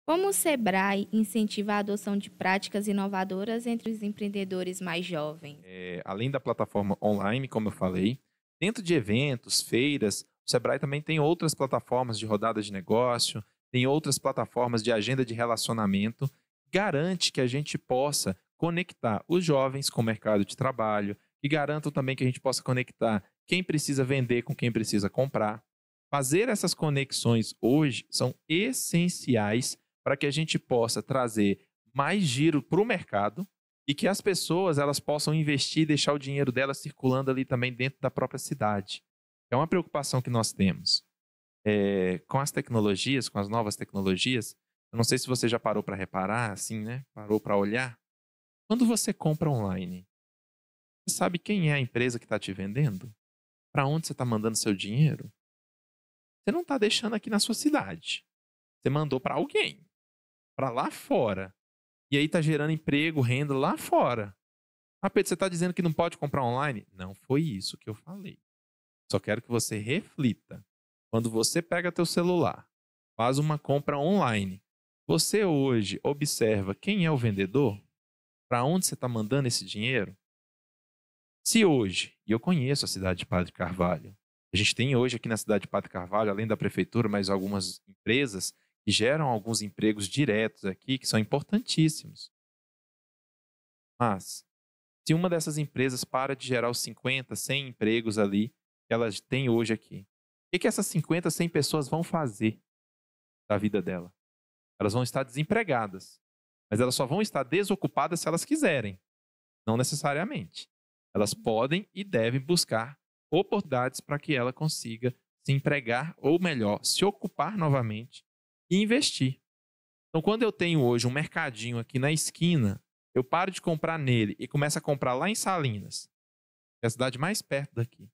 Como o Sebrae incentiva a adoção de práticas inovadoras entre os empreendedores mais jovens? Além da plataforma online, como eu falei, dentro de eventos, feiras, o Sebrae também tem outras plataformas de rodada de negócio, tem outras plataformas de agenda de relacionamento, garante que a gente possa conectar os jovens com o mercado de trabalho, que garantam também que a gente possa conectar quem precisa vender com quem precisa comprar. Fazer essas conexões hoje são essenciais para que a gente possa trazer mais giro para o mercado e que as pessoas elas possam investir e deixar o dinheiro delas circulando ali também dentro da própria cidade. É uma preocupação que nós temos. Com as tecnologias, com as novas tecnologias, eu não sei se você já parou para reparar, assim, né? Parou para olhar. Quando você compra online, você sabe quem é a empresa que está te vendendo? Para onde você está mandando seu dinheiro? Você não está deixando aqui na sua cidade. Você mandou para alguém, para lá fora. E aí está gerando emprego, renda lá fora. Pedro, você está dizendo que não pode comprar online? Não foi isso que eu falei. Só quero que você reflita. Quando você pega teu celular, faz uma compra online, você hoje observa quem é o vendedor? Para onde você está mandando esse dinheiro? Se hoje, e eu conheço a cidade de Padre Carvalho, a gente tem hoje aqui na cidade de Padre Carvalho, além da prefeitura, mais algumas empresas que geram alguns empregos diretos aqui, que são importantíssimos. Mas, se uma dessas empresas para de gerar os 50, 100 empregos ali que elas têm hoje aqui, o que essas 50, 100 pessoas vão fazer da vida dela? Elas vão estar desempregadas, mas elas só vão estar desocupadas se elas quiserem, não necessariamente. Elas podem e devem buscar oportunidades para que ela consiga se empregar, ou melhor, se ocupar novamente e investir. Então, quando eu tenho hoje um mercadinho aqui na esquina, eu paro de comprar nele e começo a comprar lá em Salinas, que é a cidade mais perto daqui.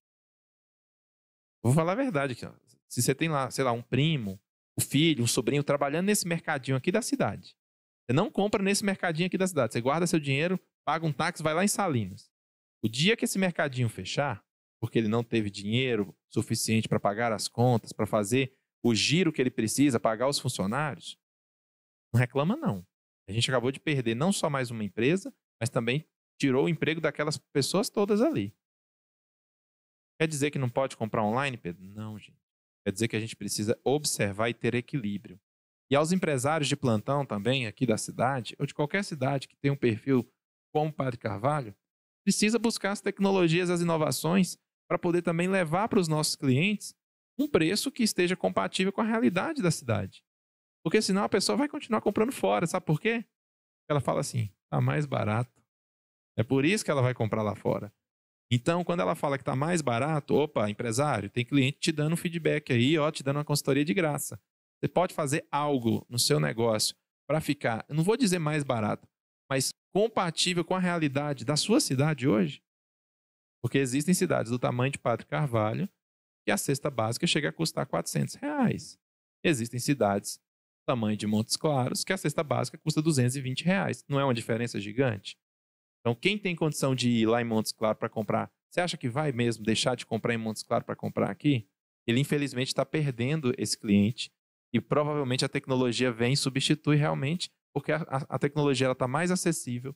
Vou falar a verdade aqui. Ó. Se você tem lá, sei lá, um primo, o filho, um sobrinho trabalhando nesse mercadinho aqui da cidade. Você não compra nesse mercadinho aqui da cidade. Você guarda seu dinheiro, paga um táxi, vai lá em Salinas. O dia que esse mercadinho fechar, porque ele não teve dinheiro suficiente para pagar as contas, para fazer o giro que ele precisa, pagar os funcionários, não reclama não. A gente acabou de perder não só mais uma empresa, mas também tirou o emprego daquelas pessoas todas ali. Quer dizer que não pode comprar online, Pedro? Não, gente. Quer dizer que a gente precisa observar e ter equilíbrio. E aos empresários de plantão também, aqui da cidade, ou de qualquer cidade que tenha um perfil como o Padre Carvalho, precisa buscar as tecnologias, as inovações, para poder também levar para os nossos clientes um preço que esteja compatível com a realidade da cidade. Porque senão a pessoa vai continuar comprando fora. Sabe por quê? Ela fala assim, está mais barato. É por isso que ela vai comprar lá fora. Então, quando ela fala que está mais barato, opa, empresário, tem cliente te dando um feedback aí, ó, te dando uma consultoria de graça. Você pode fazer algo no seu negócio para ficar, eu não vou dizer mais barato, mas compatível com a realidade da sua cidade hoje? Porque existem cidades do tamanho de Padre Carvalho que a cesta básica chega a custar R$400. Existem cidades do tamanho de Montes Claros que a cesta básica custa R$220. Não é uma diferença gigante? Então, quem tem condição de ir lá em Montes Claros para comprar, você acha que vai mesmo deixar de comprar em Montes Claros para comprar aqui? Ele, infelizmente, está perdendo esse cliente e provavelmente a tecnologia vem e substitui realmente, porque a tecnologia está mais acessível,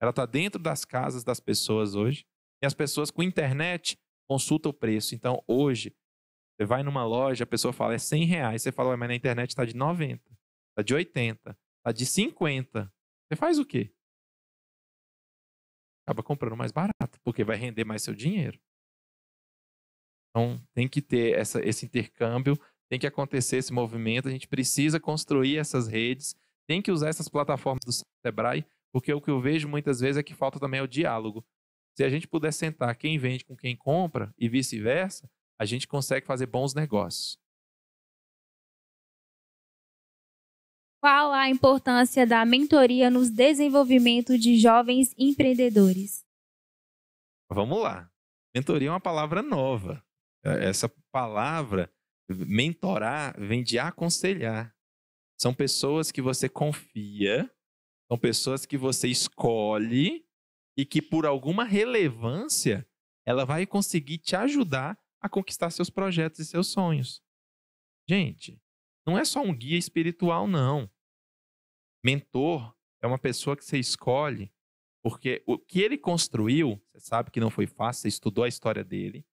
ela está dentro das casas das pessoas hoje, e as pessoas com internet consultam o preço. Então, hoje, você vai numa loja, a pessoa fala, é R$100. Você fala, mas na internet está de 90, está de 80, está de 50. Você faz o quê? Acaba comprando mais barato, porque vai render mais seu dinheiro. Então, tem que ter esse intercâmbio, tem que acontecer esse movimento, a gente precisa construir essas redes, tem que usar essas plataformas do Sebrae, porque o que eu vejo muitas vezes é que falta também o diálogo. Se a gente puder sentar quem vende com quem compra e vice-versa, a gente consegue fazer bons negócios. Qual a importância da mentoria no desenvolvimento de jovens empreendedores? Vamos lá. Mentoria é uma palavra nova. Essa palavra, mentorar, vem de aconselhar. São pessoas que você confia, são pessoas que você escolhe e que por alguma relevância ela vai conseguir te ajudar a conquistar seus projetos e seus sonhos. Gente, não é só um guia espiritual, não. Mentor é uma pessoa que você escolhe porque o que ele construiu, você sabe que não foi fácil, você estudou a história dele,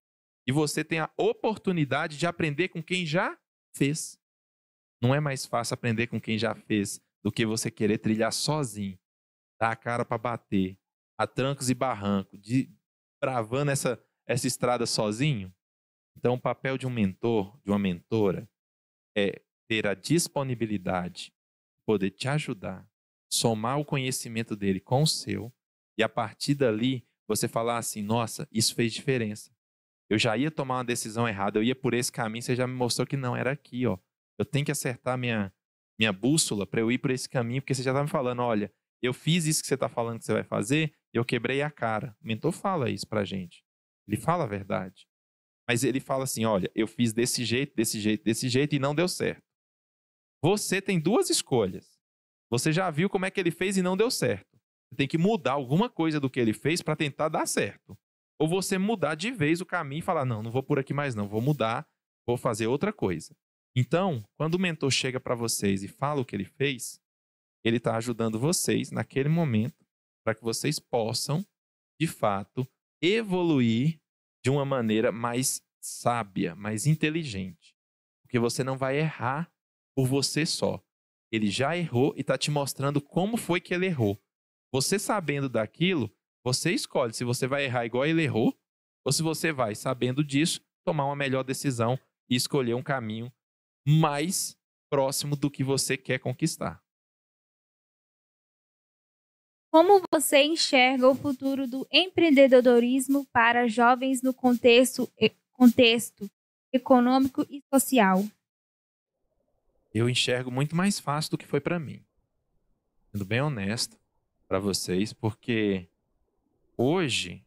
e você tem a oportunidade de aprender com quem já fez. Não é mais fácil aprender com quem já fez do que você querer trilhar sozinho, dar a cara para bater, a trancos e barrancos, bravando essa estrada sozinho. Então, o papel de um mentor, de uma mentora, é ter a disponibilidade de poder te ajudar, somar o conhecimento dele com o seu, e a partir dali você falar assim, nossa, isso fez diferença. Eu já ia tomar uma decisão errada, eu ia por esse caminho, você já me mostrou que não, era aqui, ó. Eu tenho que acertar minha bússola para eu ir por esse caminho, porque você já está me falando, olha, eu fiz isso que você está falando que você vai fazer, eu quebrei a cara. O mentor fala isso pra gente. Ele fala a verdade. Mas ele fala assim, olha, eu fiz desse jeito, desse jeito, desse jeito e não deu certo. Você tem duas escolhas. Você já viu como é que ele fez e não deu certo. Você tem que mudar alguma coisa do que ele fez para tentar dar certo. Ou você mudar de vez o caminho e falar, não vou por aqui mais não, vou mudar, vou fazer outra coisa. Então, quando o mentor chega para vocês e fala o que ele fez, ele está ajudando vocês naquele momento para que vocês possam, de fato, evoluir de uma maneira mais sábia, mais inteligente. Porque você não vai errar por você só. Ele já errou e está te mostrando como foi que ele errou. Você sabendo daquilo, você escolhe se você vai errar igual ele errou ou se você vai, sabendo disso, tomar uma melhor decisão e escolher um caminho mais próximo do que você quer conquistar. Como você enxerga o futuro do empreendedorismo para jovens no contexto econômico e social? Eu enxergo muito mais fácil do que foi para mim. Sendo bem honesto para vocês, porque hoje,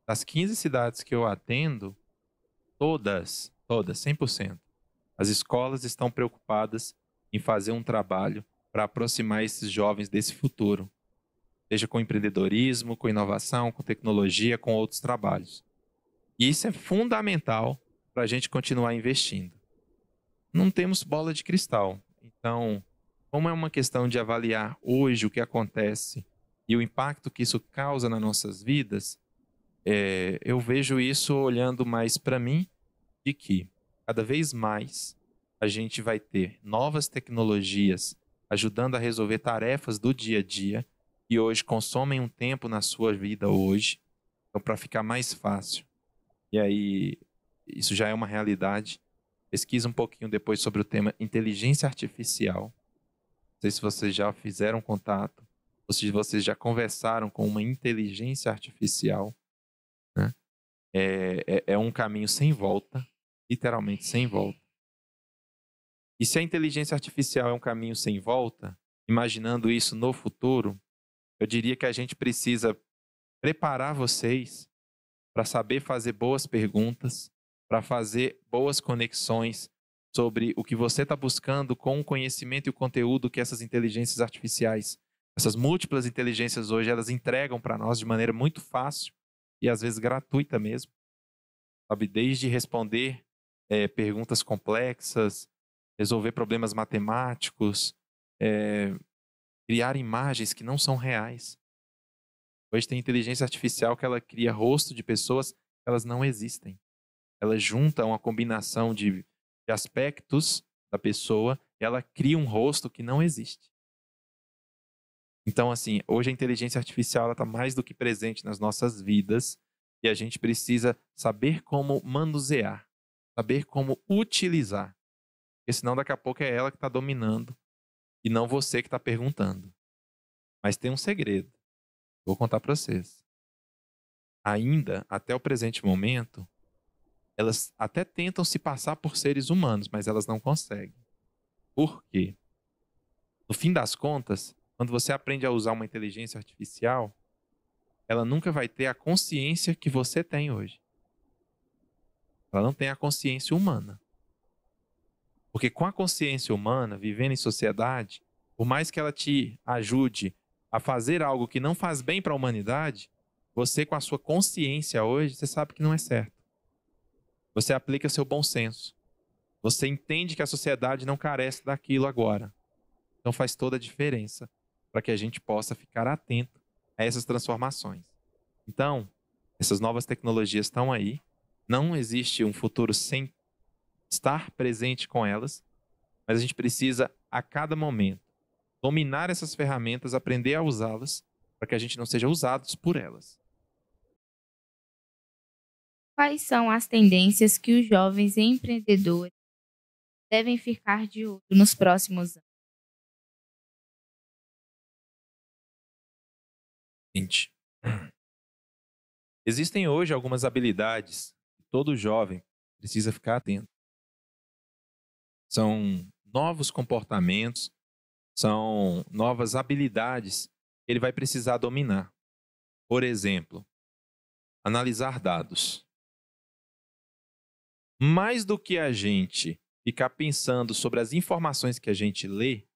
das 15 cidades que eu atendo, todas, 100%, As escolas estão preocupadas em fazer um trabalho para aproximar esses jovens desse futuro, seja com empreendedorismo, com inovação, com tecnologia, com outros trabalhos. E isso é fundamental para a gente continuar investindo. Não temos bola de cristal, então, como é uma questão de avaliar hoje o que acontece e o impacto que isso causa nas nossas vidas, eu vejo isso olhando mais para mim, de que cada vez mais a gente vai ter novas tecnologias ajudando a resolver tarefas do dia a dia que hoje consomem um tempo na sua vida hoje, então para ficar mais fácil. E aí, isso já é uma realidade. Pesquisa um pouquinho depois sobre o tema inteligência artificial. Não sei se vocês já fizeram contato, ou se vocês já conversaram com uma inteligência artificial, né? É um caminho sem volta, literalmente sem volta. E se a inteligência artificial é um caminho sem volta, imaginando isso no futuro, eu diria que a gente precisa preparar vocês para saber fazer boas perguntas, para fazer boas conexões sobre o que você está buscando com o conhecimento e o conteúdo que essas inteligências artificiais, essas múltiplas inteligências hoje, elas entregam para nós de maneira muito fácil e às vezes gratuita mesmo. Sabe? Desde responder perguntas complexas, resolver problemas matemáticos, criar imagens que não são reais. Hoje tem inteligência artificial que ela cria rosto de pessoas que elas não existem. Ela junta uma combinação de aspectos da pessoa e ela cria um rosto que não existe. Então, assim, hoje a inteligência artificial está mais do que presente nas nossas vidas e a gente precisa saber como manusear, saber como utilizar. Porque senão daqui a pouco é ela que está dominando e não você que está perguntando. Mas tem um segredo. Vou contar para vocês. Ainda, até o presente momento, elas até tentam se passar por seres humanos, mas elas não conseguem. Por quê? No fim das contas, quando você aprende a usar uma inteligência artificial, ela nunca vai ter a consciência que você tem hoje. Ela não tem a consciência humana. Porque com a consciência humana, vivendo em sociedade, por mais que ela te ajude a fazer algo que não faz bem para a humanidade, você com a sua consciência hoje, você sabe que não é certo. Você aplica seu bom senso. Você entende que a sociedade não carece daquilo agora. Então faz toda a diferença para que a gente possa ficar atento a essas transformações. Então, essas novas tecnologias estão aí. Não existe um futuro sem estar presente com elas, mas a gente precisa, a cada momento, dominar essas ferramentas, aprender a usá-las, para que a gente não seja usados por elas. Quais são as tendências que os jovens empreendedores devem ficar de olho nos próximos anos? Gente, existem hoje algumas habilidades que todo jovem precisa ficar atento. São novos comportamentos, são novas habilidades que ele vai precisar dominar. Por exemplo, analisar dados. Mais do que a gente ficar pensando sobre as informações que a gente lê,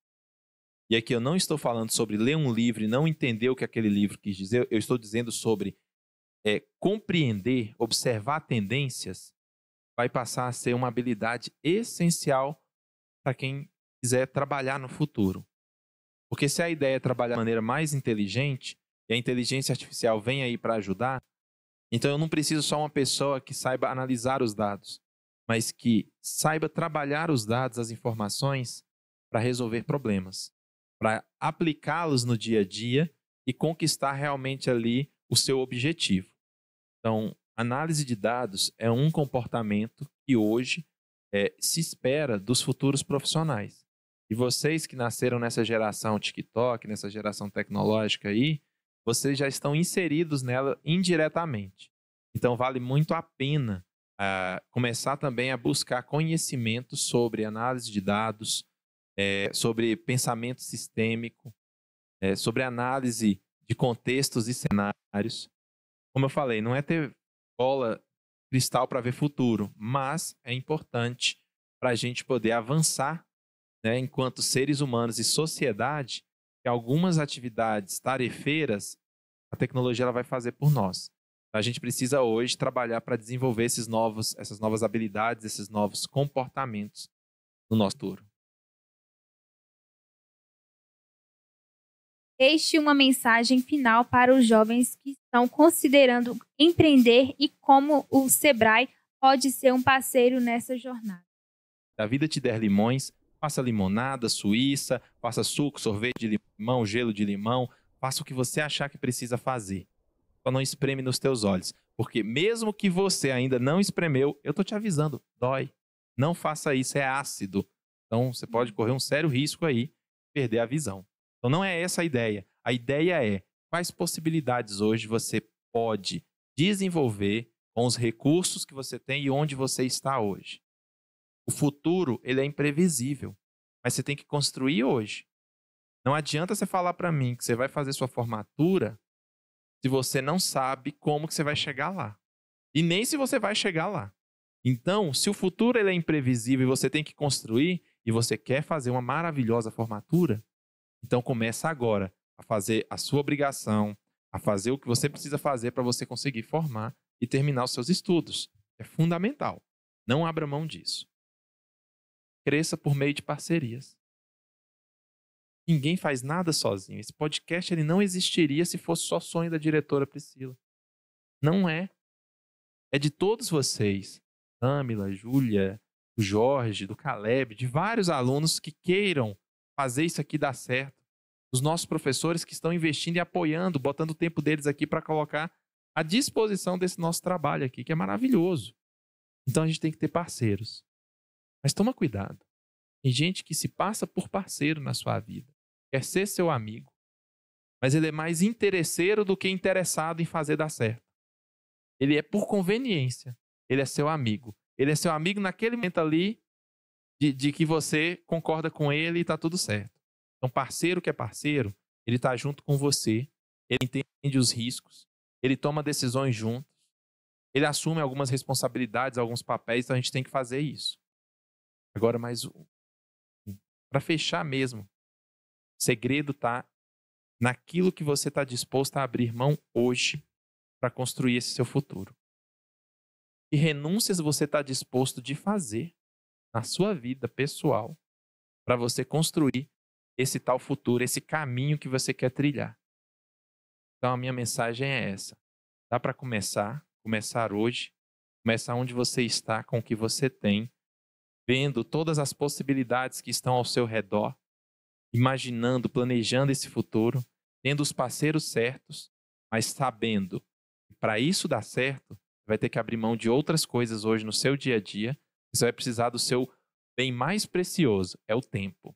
e aqui eu não estou falando sobre ler um livro e não entender o que aquele livro quis dizer, eu estou dizendo sobre compreender, observar tendências, vai passar a ser uma habilidade essencial para quem quiser trabalhar no futuro. Porque se a ideia é trabalhar de maneira mais inteligente, e a inteligência artificial vem aí para ajudar, então eu não preciso só uma pessoa que saiba analisar os dados, mas que saiba trabalhar os dados, as informações, para resolver problemas, para aplicá-los no dia a dia e conquistar realmente ali o seu objetivo. Então, análise de dados é um comportamento que hoje se espera dos futuros profissionais. E vocês que nasceram nessa geração TikTok, nessa geração tecnológica aí, vocês já estão inseridos nela indiretamente. Então, vale muito a pena começar também a buscar conhecimento sobre análise de dados, sobre pensamento sistêmico, sobre análise de contextos e cenários. Como eu falei, não é ter bola cristal para ver futuro, mas é importante para a gente poder avançar, né, enquanto seres humanos e sociedade, que algumas atividades tarefeiras, a tecnologia ela vai fazer por nós. A gente precisa hoje trabalhar para desenvolver essas novas habilidades, esses novos comportamentos no nosso futuro. Deixe uma mensagem final para os jovens que estão considerando empreender e como o Sebrae pode ser um parceiro nessa jornada. Se a vida te der limões, faça limonada, suíça, faça suco, sorvete de limão, gelo de limão, faça o que você achar que precisa fazer. Só não espreme nos teus olhos, porque mesmo que você ainda não espremeu, eu tô te avisando, dói. Não faça isso, é ácido. Então você pode correr um sério risco aí de perder a visão. Então não é essa a ideia. A ideia é quais possibilidades hoje você pode desenvolver com os recursos que você tem e onde você está hoje. O futuro, ele é imprevisível, mas você tem que construir hoje. Não adianta você falar para mim que você vai fazer sua formatura se você não sabe como que você vai chegar lá. E nem se você vai chegar lá. Então, se o futuro ele é imprevisível e você tem que construir, e você quer fazer uma maravilhosa formatura, então começa agora a fazer a sua obrigação, a fazer o que você precisa fazer para você conseguir formar e terminar os seus estudos. É fundamental. Não abra mão disso. Cresça por meio de parcerias. Ninguém faz nada sozinho. Esse podcast ele não existiria se fosse só sonho da diretora Priscila. Não é. É de todos vocês. Tâmila, Júlia, do Jorge, do Caleb, de vários alunos que queiram fazer isso aqui dar certo. Os nossos professores que estão investindo e apoiando, botando o tempo deles aqui para colocar à disposição desse nosso trabalho aqui, que é maravilhoso. Então a gente tem que ter parceiros. Mas toma cuidado. Tem gente que se passa por parceiro na sua vida. Quer ser seu amigo. Mas ele é mais interesseiro do que interessado em fazer dar certo. Ele é por conveniência. Ele é seu amigo. Ele é seu amigo naquele momento ali de que você concorda com ele e está tudo certo. Então, parceiro que é parceiro, ele está junto com você. Ele entende os riscos. Ele toma decisões juntos. Ele assume algumas responsabilidades, alguns papéis. Então, a gente tem que fazer isso. Agora, mais para fechar mesmo, o segredo está naquilo que você está disposto a abrir mão hoje para construir esse seu futuro. Que renúncias você está disposto de fazer na sua vida pessoal para você construir esse tal futuro, esse caminho que você quer trilhar. Então a minha mensagem é essa. Dá para começar hoje, começar onde você está, com o que você tem, vendo todas as possibilidades que estão ao seu redor, imaginando, planejando esse futuro, tendo os parceiros certos, mas sabendo que para isso dar certo, vai ter que abrir mão de outras coisas hoje no seu dia a dia. Você vai precisar do seu bem mais precioso, é o tempo.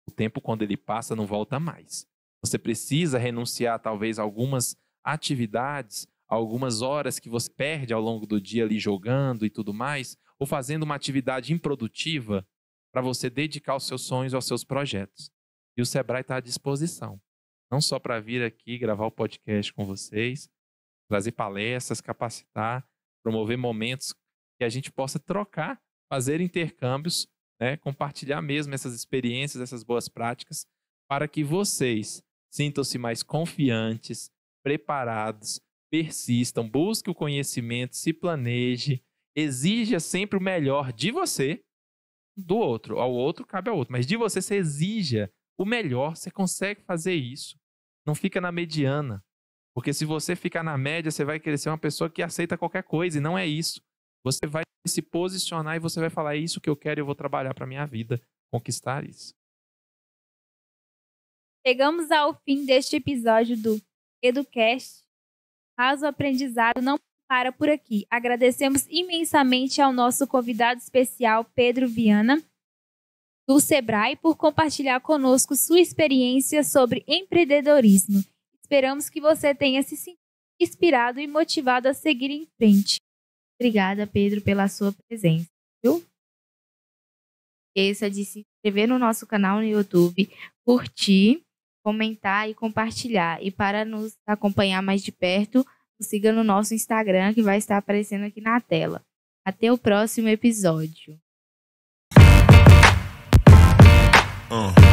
O tempo, quando ele passa, não volta mais. Você precisa renunciar, talvez, a algumas atividades, algumas horas que você perde ao longo do dia ali jogando e tudo mais, ou fazendo uma atividade improdutiva para você dedicar aos seus sonhos, aos seus projetos. E o Sebrae está à disposição. Não só para vir aqui gravar o podcast com vocês, trazer palestras, capacitar, promover momentos que a gente possa trocar, fazer intercâmbios, né, compartilhar mesmo essas experiências, essas boas práticas, para que vocês sintam-se mais confiantes, preparados, persistam, busquem o conhecimento, se planeje, exija sempre o melhor de você, do outro. Ao outro cabe ao outro, mas de você exija o melhor, você consegue fazer isso. Não fica na mediana, porque se você ficar na média, você vai querer ser uma pessoa que aceita qualquer coisa, e não é isso. Você vai se posicionar e você vai falar, é isso que eu quero e eu vou trabalhar para a minha vida, conquistar isso. Chegamos ao fim deste episódio do EduCast. Mas o aprendizado não para por aqui. Agradecemos imensamente ao nosso convidado especial, Pedro Viana, do Sebrae, por compartilhar conosco sua experiência sobre empreendedorismo. Esperamos que você tenha se sentido inspirado e motivado a seguir em frente. Obrigada, Pedro, pela sua presença. Viu? Esqueça de se inscrever no nosso canal no YouTube, curtir, comentar e compartilhar. E para nos acompanhar mais de perto, nos siga no nosso Instagram, que vai estar aparecendo aqui na tela. Até o próximo episódio. Yeah.